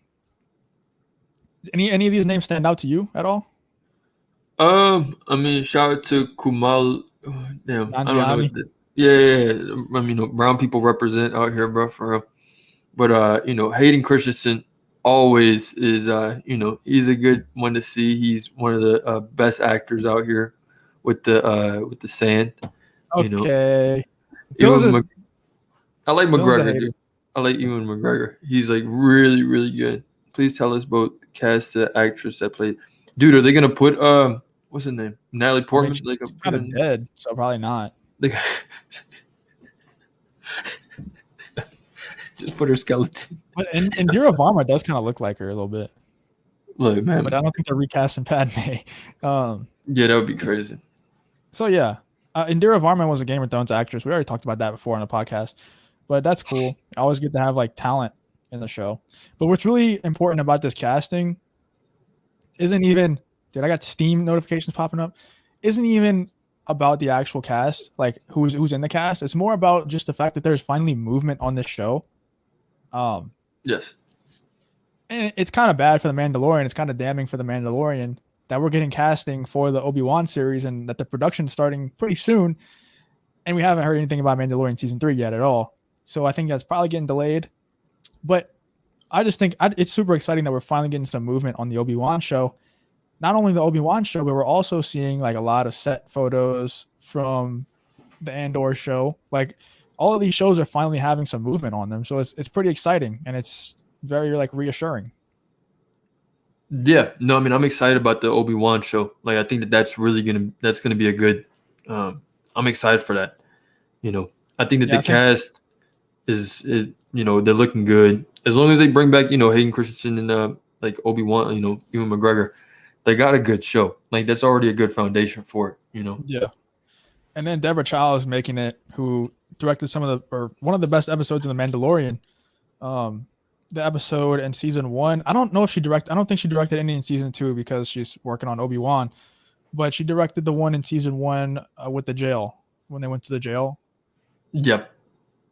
any of these names stand out to you at all? I mean, shout out to Kumal. Damn, I don't know. Nanjiani. Yeah. I mean, brown people represent out here, bro, for real. But Hayden Christensen always is. He's a good one to see. He's one of the best actors out here with the sand. Okay. I like Dylan's a McGregor, hater. dude. I like Ewan McGregor. He's like really, really good. Please tell us both cast the actress that played. Dude, are they gonna put what's her name? Natalie Portman? She's kind of dead, so probably not. Just put her skeleton. But Indira Varma does kind of look like her a little bit. Look, man. But I don't think they're recasting Padme. Yeah, that would be crazy. So yeah, Indira Varma was a Game of Thrones actress. We already talked about that before on the podcast, but that's cool. I always get to have like talent in the show. But what's really important about this casting isn't even. Dude, I got Steam notifications popping up. Isn't even about the actual cast, like who's in the cast. It's more about just the fact that there's finally movement on this show. Yes. And it's kind of bad for the Mandalorian. It's kind of damning for the Mandalorian that we're getting casting for the Obi-Wan series and that the production's starting pretty soon. And we haven't heard anything about Mandalorian season 3 yet at all. So I think that's probably getting delayed. But I just think it's super exciting that we're finally getting some movement on the Obi-Wan show. Not only the Obi-Wan show, but we're also seeing like a lot of set photos from the Andor show. Like all of these shows are finally having some movement on them. So it's pretty exciting and it's very like reassuring. Yeah, no, I mean I'm excited about the Obi-Wan show. Like I think that's really gonna be a good. I'm excited for that. I think that the cast is they're looking good as long as they bring back Hayden Christensen and like Obi-Wan, Ewan McGregor. They got a good show. Like that's already a good foundation for it. Yeah. And then Deborah Chow is making it, who directed one of the best episodes of The Mandalorian. The episode in season 1. I don't think she directed any in season 2 because she's working on Obi-Wan, but she directed the one in season 1 with the jail, when they went to the jail. Yep.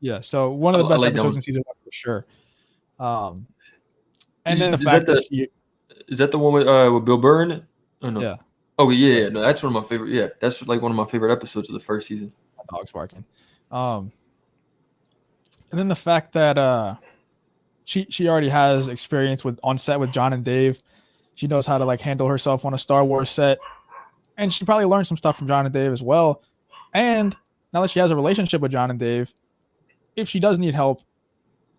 Yeah. So one of the best episodes in season 1 for sure. And then the fact that is that the one with Bill Burr in it? Oh no. Yeah. Oh yeah. No, that's one of my favorite. Yeah, that's like one of my favorite episodes of the first season. My dog's barking. And then the fact that she already has experience on set with John and Dave. She knows how to like handle herself on a Star Wars set, and she probably learned some stuff from John and Dave as well. And now that she has a relationship with John and Dave, if she does need help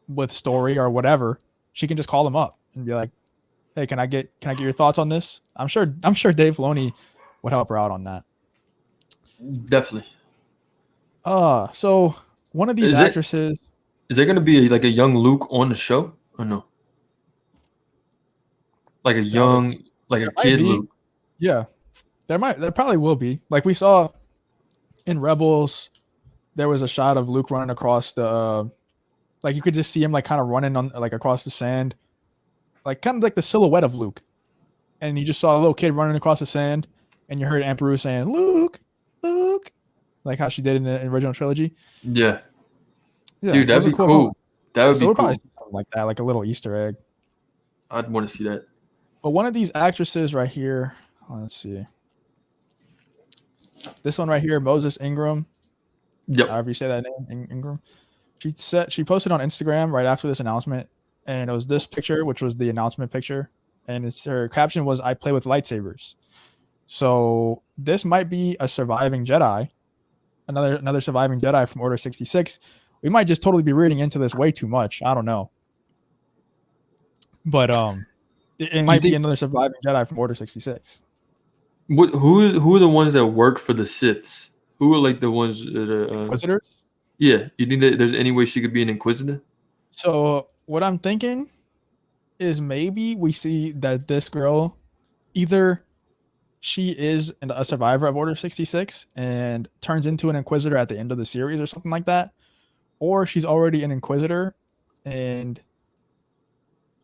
with story or whatever, she can just call them up and be like, "Hey, can I get your thoughts on this?" I'm sure Dave Filoni would help her out on that. Definitely. So one of these actresses. Is there going to be like a young Luke on the show or no? Like a young, like a kid Luke? Yeah, there probably will be. Like we saw in Rebels, there was a shot of Luke running across the, like you could just see him like kind of running on like across the sand, like kind of like the silhouette of Luke, and you just saw a little kid running across the sand, and you heard Aunt Beru saying "Luke, Luke," like how she did in the original trilogy. Yeah. Dude, that'd be cool. That would be cool. Probably something like that, like a little Easter egg. I'd want to see that. But one of these actresses right here, let's see. This one right here, Moses Ingram. Yep. However you say that name, Ingram. She posted on Instagram right after this announcement, and it was this picture, which was the announcement picture, and her caption was "I play with lightsabers." So this might be a surviving Jedi, another surviving Jedi from Order 66. We might just totally be reading into this way too much. I don't know. But it might be another surviving Jedi from Order 66. Who are the ones that work for the Siths? Who are like the ones that are Inquisitors? Yeah. You think that there's any way she could be an Inquisitor? So what I'm thinking is maybe we see that this girl, either she is a survivor of Order 66 and turns into an Inquisitor at the end of the series or something like that, or she's already an Inquisitor and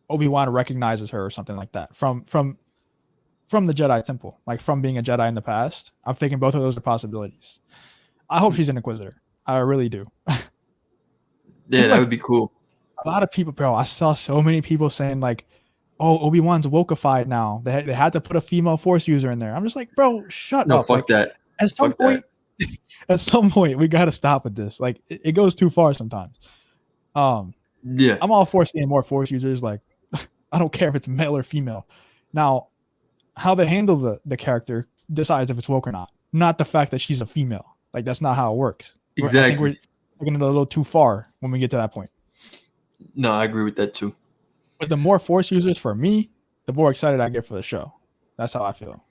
Obi-Wan recognizes her or something like that from the Jedi Temple, like from being a Jedi in the past. I'm thinking both of those are possibilities. I hope she's an Inquisitor. I really do. Yeah, that would be cool. A lot of people, bro. I saw so many people saying like, "Oh, Obi-Wan's wokeified now. They had to put a female Force user in there." I'm just like, bro, shut No, up. fuck Like, that. at some Fuck point, at some point, we got to stop with this. Like, it goes too far sometimes. Yeah, I'm all for seeing more Force users. Like, I don't care if it's male or female. Now, how they handle the character decides if it's woke or not the fact that she's a female. Like, that's not how it works. I think we're exactly. taking it a little too far when we get to that point. No, I agree with that too. But the more Force users for me, the more excited I get for the show. That's how I feel.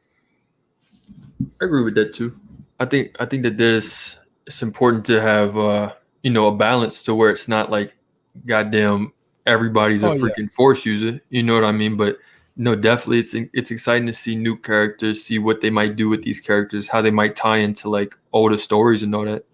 I agree with that too. I think that it's important to have a balance to where it's not like goddamn everybody's a freaking Force user. You know what I mean? But no, definitely it's exciting to see new characters, see what they might do with these characters, how they might tie into like older stories and all that.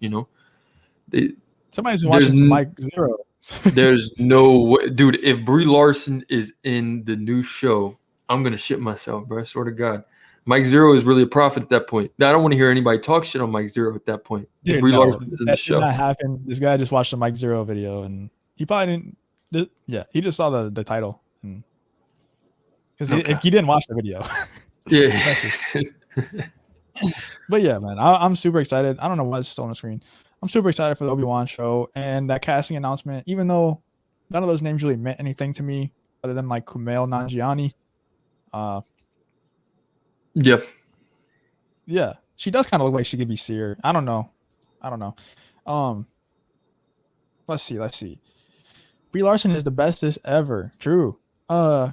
Somebody's been watching some Mike Zero. There's no way, dude. If Brie Larson is in the new show, I'm gonna shit myself, bro. I swear to God. Mike Zero is really a prophet at that point. Now, I don't want to hear anybody talk shit on Mike Zero at that point. Dude, Brie no, Larson is in the that show. did not happen. This guy just watched a Mike Zero video and he probably didn't. Yeah, he just saw the title. Because if he didn't watch the video. Yeah. But yeah, man, I'm super excited. I don't know why it's still on the screen. I'm super excited for the Obi-Wan show and that casting announcement, even though none of those names really meant anything to me other than like Kumail Nanjiani. Yep. Yeah, she does kind of look like she could be Seer. I don't know. Let's see. Brie Larson is the bestest ever. True. I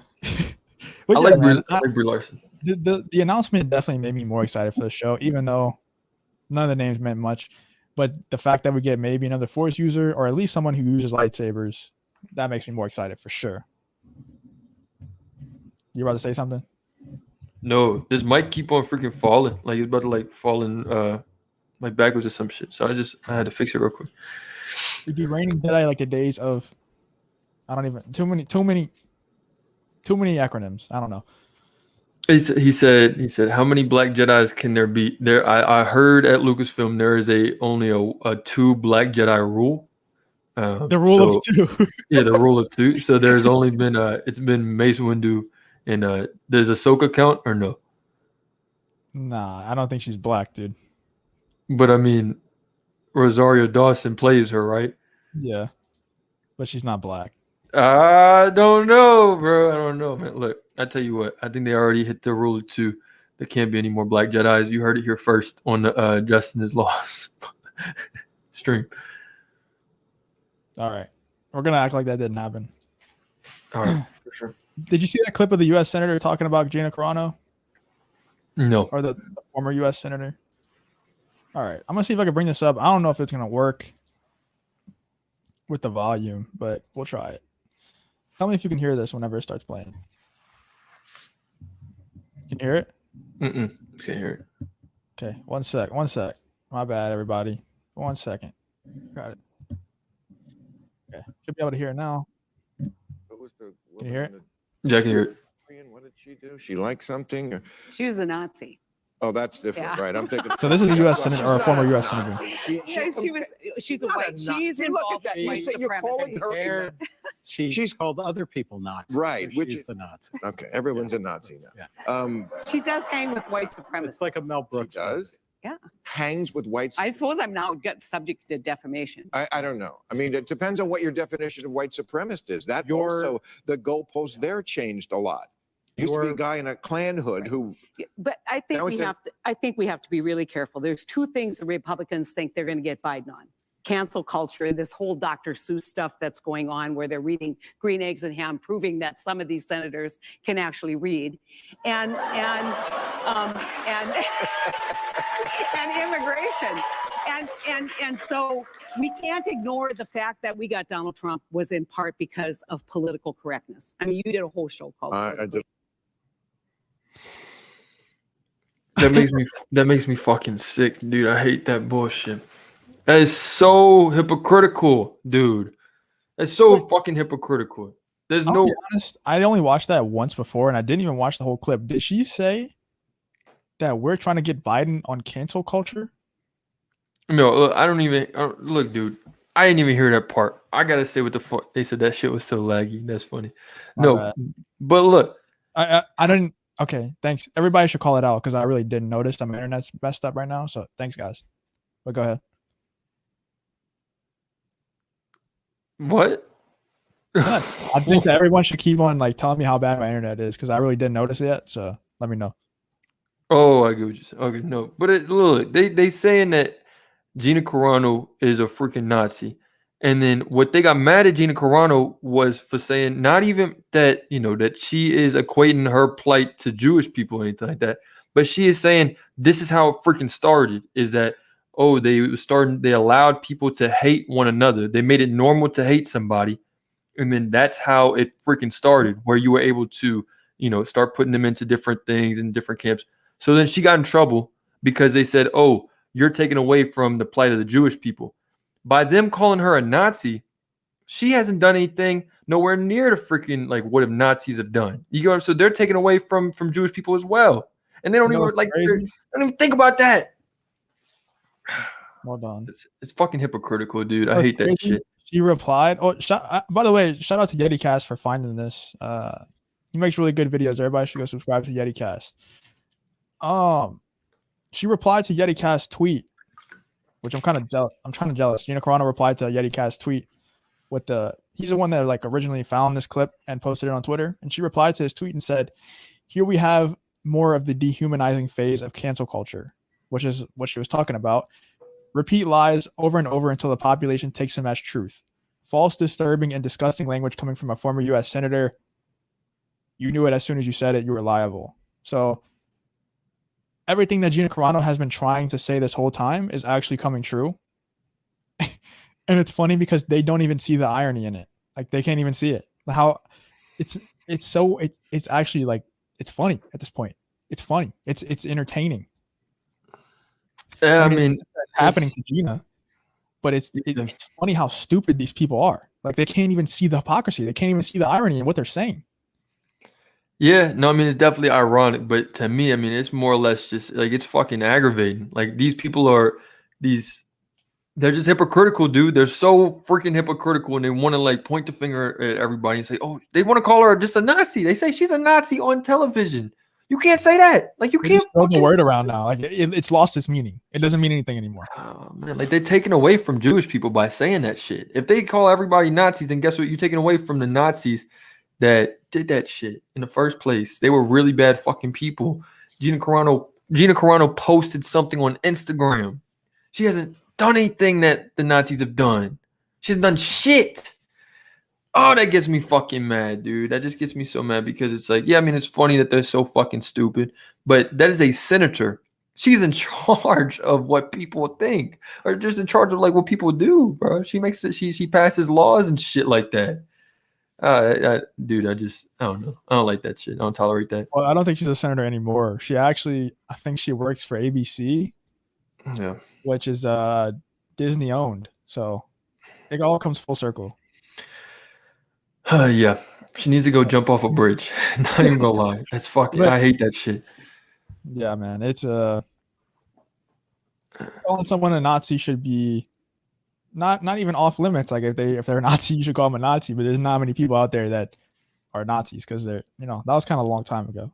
like Brie Larson. The announcement definitely made me more excited for the show, even though none of the names meant much. But the fact that we get maybe another Force user or at least someone who uses lightsabers, that makes me more excited for sure. You about to say something? No, this mic keep on freaking falling. Like it's about to like fall in like backwards or some shit. So I had to fix it real quick. It'd be raining Jedi like the days of too many acronyms. I don't know. He said, how many black Jedis can there be? I heard at Lucasfilm there is only a 2 black Jedi rule. The rule of 2. Yeah, the rule of 2. So there's only been it's been Mace Windu and does Ahsoka count or no? Nah, I don't think she's black, dude. But I mean, Rosario Dawson plays her, right? Yeah, but she's not black. I don't know, bro. I don't know, man. Look, I tell you what. I think they already hit the rule of 2. There can't be any more black Jedis. You heard it here first on the Justin is Lost stream. All right, we're gonna act like that didn't happen. All right, for sure. Did you see that clip of the U.S. Senator talking about Gina Carano? No. Or the former U.S. Senator? All right, I'm gonna see if I can bring this up. I don't know if it's gonna work with the volume, but we'll try it. Tell me if you can hear this whenever it starts playing. Can you hear it? Can't hear it. Okay, one sec. My bad, everybody. 1 second. Got it. Okay, should be able to hear it now. Can you hear it? Yeah, I can hear it. What did she do? She liked something? She was a Nazi. Oh, that's different, Yeah. right? I'm thinking. So this is a U.S. Senator or a former U.S. Senator. She's a white. She's look at involved that. in You white say you're calling supremacy. her. She's called other people Nazis. Right, So which she's is- the Nazi. Okay, everyone's a Nazi now. She does hang with white supremacists. It's like a Mel She Brooks. does. Yeah. Hangs with white. I suppose I'm now subject to defamation. I don't know. I mean, it depends on what your definition of white supremacist is. That Your- also the goalpost there changed a lot. Used to be a guy in a Klan hood who. Yeah, but I think Now we it's a- have to. I think we have to be really careful. There's 2 things the Republicans think they're going to get Biden on: cancel culture and this whole Dr. Seuss stuff that's going on, where they're reading Green Eggs and Ham, proving that some of these senators can actually read, and and immigration, and so we can't ignore the fact that we got Donald Trump was in part because of political correctness. I mean, you did a whole show called. I did. That makes me fucking sick, dude. I hate that bullshit. That is so hypocritical, dude. That's so fucking hypocritical. There's I'll no. be honest, I only watched that once before, and I didn't even watch the whole clip. Did she say that we're trying to get Biden on cancel culture? No, look, I don't even look, dude. I didn't even hear that part. I gotta say what the fuck they said. That shit was so laggy. That's funny. My No, bad. but look, I didn't. Okay, thanks. Everybody should call it out because I really didn't notice that my internet's messed up right now. So thanks, guys. But go ahead. what? Yeah, I think that everyone should keep on like telling me how bad my internet is because I really didn't notice it yet. So let me know. Oh, I get what you're saying. Okay, no, but look, they saying that Gina Carano is a freaking Nazi, and then what they got mad at Gina Carano was for saying not even that that she is equating her plight to Jewish people or anything like that, but she is saying this is how it freaking started. Is that they allowed people to hate one another. They made it normal to hate somebody. And then that's how it freaking started, where you were able to, start putting them into different things in different camps. So then she got in trouble because they said, oh, you're taking away from the plight of the Jewish people. By them calling her a Nazi, she hasn't done anything nowhere near the freaking like what Nazis have done. You know, so they're taking away from Jewish people as well. And they don't even like they don't even think about that. Hold on. It's fucking hypocritical, dude. I hate that shit. She replied. Oh, by the way, shout out to YetiCast for finding this. He makes really good videos. Everybody should go subscribe to YetiCast. She replied to YetiCast's tweet, which I'm kind of jealous. Gina Carano replied to YetiCast's tweet with he's the one that like originally found this clip and posted it on Twitter. And she replied to his tweet and said, "Here we have more of the dehumanizing phase of cancel culture," which is what she was talking about. Repeat lies over and over until the population takes them as truth. False, disturbing, and disgusting language coming from a former U.S. senator. You knew it as soon as you said it. You were liable. So everything that Gina Carano has been trying to say this whole time is actually coming true. And it's funny because they don't even see the irony in it. Like they can't even see it. How it's actually like it's funny at this point. It's funny. It's entertaining. Yeah, I mean, it's happening to Gina, but it's funny how stupid these people are. Like they can't even see the hypocrisy. They can't even see the irony in what they're saying. Yeah, no, I mean it's definitely ironic, but to me, I mean it's more or less just like it's fucking aggravating. Like these people they're just hypocritical, dude. They're so freaking hypocritical, and they want to like point the finger at everybody and say, "Oh, they want to call her just a Nazi." They say she's a Nazi on television. You can't say that. Like you can't throw the word around now. Like it's lost its meaning. It doesn't mean anything anymore. Oh man, like they're taking away from Jewish people by saying that shit. If they call everybody Nazis, then guess what? You're taking away from the Nazis that did that shit in the first place. They were really bad fucking people. Gina Carano posted something on Instagram. She hasn't done anything that the Nazis have done. She hasn't done shit. Oh, that gets me fucking mad, dude. That just gets me so mad because it's like, yeah, I mean, it's funny that they're so fucking stupid, but that is a senator. She's in charge of what people think, or just in charge of like what people do, bro. She makes it. She passes laws and shit like that. Dude, I don't know. I don't like that shit. I don't tolerate that. Well, I don't think she's a senator anymore. I think she works for ABC. Yeah, which is Disney owned. So it all comes full circle. Yeah. She needs to go jump off a bridge. Not even gonna lie. That's fucking. I hate that shit. Yeah, man. It's calling someone a Nazi should be not even off limits. Like if they're a Nazi, you should call them a Nazi. But there's not many people out there that are Nazis because they're that was kind of a long time ago.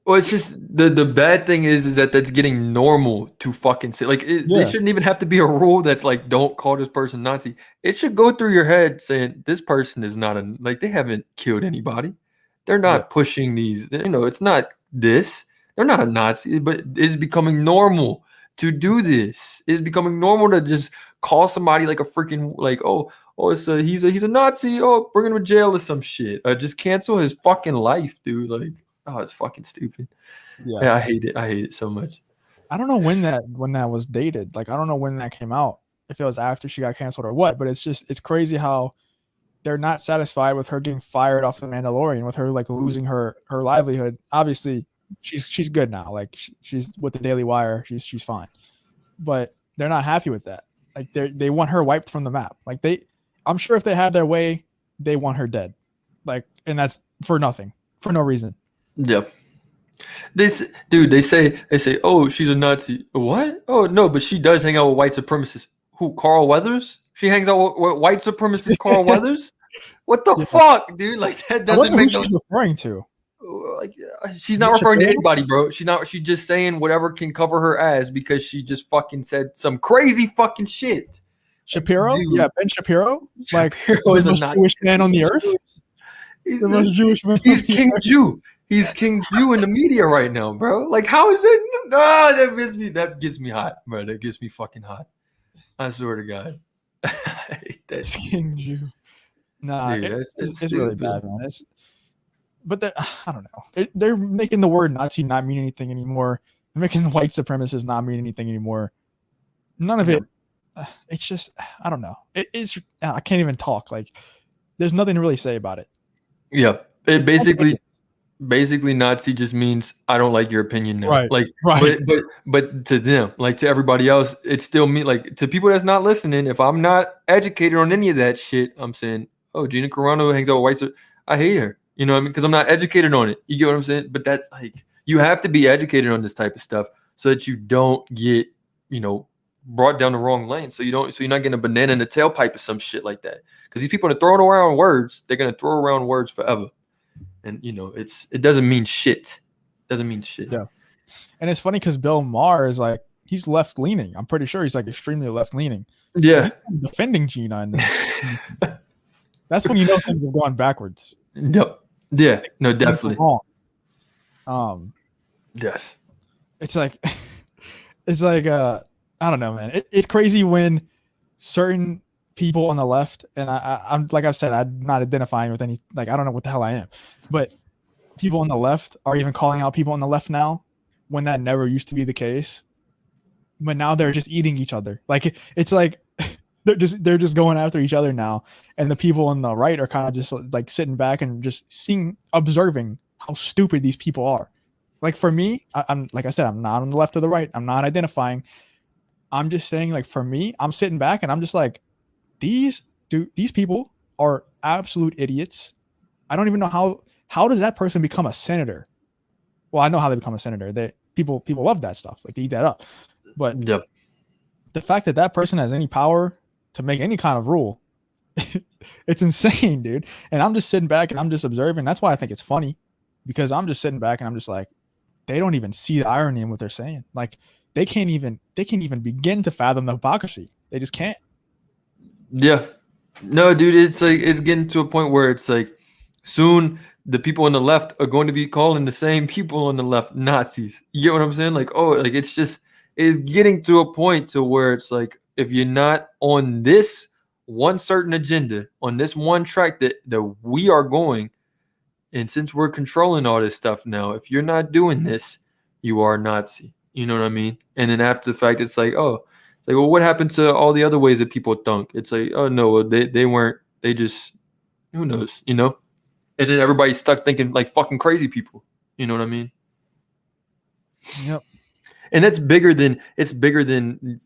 Well, it's just the bad thing is that that's getting normal to fucking say. Like they shouldn't even have to be a rule that's like don't call this person Nazi. It should go through your head saying this person is not they haven't killed anybody. They're not pushing these. It's not this. They're not a Nazi, but it's becoming normal to do this. It's becoming normal to just call somebody like a freaking he's a Nazi. Oh, bring him to jail or some shit. Just cancel his fucking life, dude. Like. Oh, it's fucking stupid. Yeah, I hate it. I hate it so much. I don't know when that was dated. Like, I don't know when that came out. If it was after she got canceled or what. But it's crazy how they're not satisfied with her getting fired off the Mandalorian, with her like losing her livelihood. Obviously, she's good now. Like she's with the Daily Wire. She's fine. But they're not happy with that. Like they want her wiped from the map. Like I'm sure if they had their way, they want her dead. Like, and that's for nothing, for no reason. Yeah. They say, oh, she's a Nazi. What? Oh, no, but she does hang out with white supremacists. Who, Carl Weathers? She hangs out with white supremacist Carl Weathers? What the fuck, dude? Like, that I doesn't wonder make who no she's sense. referring to. Like, she's not referring to anybody, bro. She's just saying whatever can cover her ass because she just fucking said some crazy fucking shit. Shapiro? Dude. Yeah, Ben Shapiro? Like, Shapiro is the a most Nazi. Jewish man on the earth? The most Jewish man He's on the King earth. Jew. He's King Jew in the media right now, bro. Like, how is it? That gets me hot, bro. That gets me fucking hot. I swear to God. I hate that shit. King Jew. Nah, Dude, it's really bad, man. But I don't know. They're making the word Nazi not mean anything anymore. They're making white supremacists not mean anything anymore. None of it. It's just, I don't know. I can't even talk. Like, there's nothing to really say about it. Yeah. It basically Nazi just means I don't like your opinion now. Right. Like, Right. but to them, like to everybody else, it still mean like to people that's not listening. If I'm not educated on any of that shit, I'm saying, oh, Gina Carano hangs out with whites. I hate her. You know what I mean? Because I'm not educated on it. You get what I'm saying? But that's like, you have to be educated on this type of stuff so that you don't get, brought down the wrong lane. So you're not getting a banana in the tailpipe or some shit like that. Because these people are throwing around words. They're gonna throw around words forever. And it doesn't mean shit. Doesn't mean shit. Yeah. And it's funny because Bill Maher is like, he's left leaning. I'm pretty sure he's like extremely left leaning. Yeah. He's defending Gina in this. That's when you know things have gone backwards. Yep. Yeah. No, definitely. Wrong. Yes. It's like I don't know, man. It's crazy when certain people on the left, and I'm like I've said, I'm not identifying with any, like, I don't know what the hell I am, but people on the left are even calling out people on the left now when that never used to be the case. But now they're just eating each other. Like, it's like they're just going after each other now, and the people on the right are kind of just like sitting back and just observing how stupid these people are. Like, for me, I'm like I said, I'm not on the left or the right. I'm not identifying. I'm just saying, like, for me, I'm sitting back and I'm just like, these people are absolute idiots. I don't even know how does that person become a senator? Well, I know how they become a senator. People love that stuff. Like, they eat that up. But the fact that person has any power to make any kind of rule, it's insane, dude. And I'm just sitting back and I'm just observing. That's why I think it's funny, because I'm just sitting back and I'm just like, they don't even see the irony in what they're saying. Like, they can't even begin to fathom the hypocrisy. They just can't. Yeah. No, dude, it's like, it's getting to a point where it's like soon the people on the left are going to be calling the same people on the left Nazis. You get what I'm saying? Like, oh, like, it's getting to a point to where it's like, if you're not on this one certain agenda, on this one track that we are going, and since we're controlling all this stuff now, if you're not doing this, you are a Nazi. You know what I mean? And then after the fact, it's like, well, what happened to all the other ways that people thunk? It's like, oh no, they weren't. They just, who knows, And then everybody's stuck thinking like fucking crazy people. You know what I mean? Yep. And it's bigger than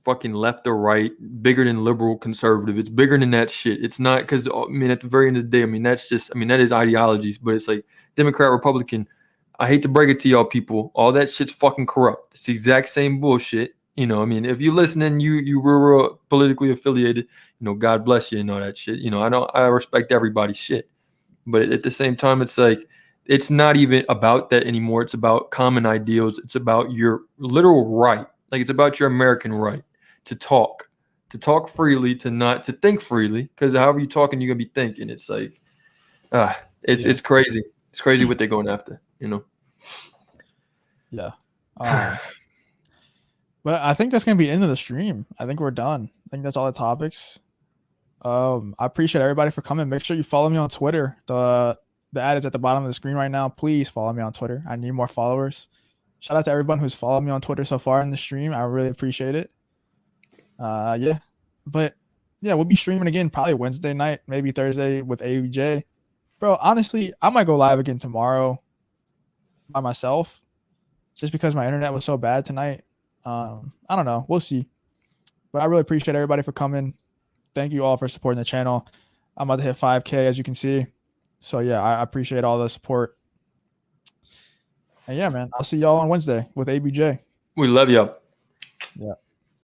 fucking left or right, bigger than liberal conservative. It's bigger than that shit. It's not, because I mean, at the very end of the day, I mean, that is ideologies, but it's like Democrat, Republican. I hate to break it to y'all people, all that shit's fucking corrupt. It's the exact same bullshit. I mean, if you listen and you were politically affiliated, God bless you and all that shit. I respect everybody's shit. But at the same time, it's like, it's not even about that anymore. It's about common ideals. It's about your literal right. Like, it's about your American right to talk freely, to think freely, because however you talking, you're going to be thinking. It's like, it's crazy. It's crazy what they're going after, Yeah. But I think that's going to be the end of the stream. I think we're done. I think that's all the topics. I appreciate everybody for coming. Make sure you follow me on Twitter. The ad is at the bottom of the screen right now. Please follow me on Twitter. I need more followers. Shout out to everyone who's followed me on Twitter so far in the stream. I really appreciate it. Yeah. But yeah, we'll be streaming again probably Wednesday night, maybe Thursday with ABJ. Bro, honestly, I might go live again tomorrow by myself just because my internet was so bad tonight. I don't know. We'll see. But I really appreciate everybody for coming. Thank you all for supporting the channel. I'm about to hit 5K, as you can see. So yeah, I appreciate all the support. And yeah, man, I'll see y'all on Wednesday with ABJ. We love y'all. Yeah.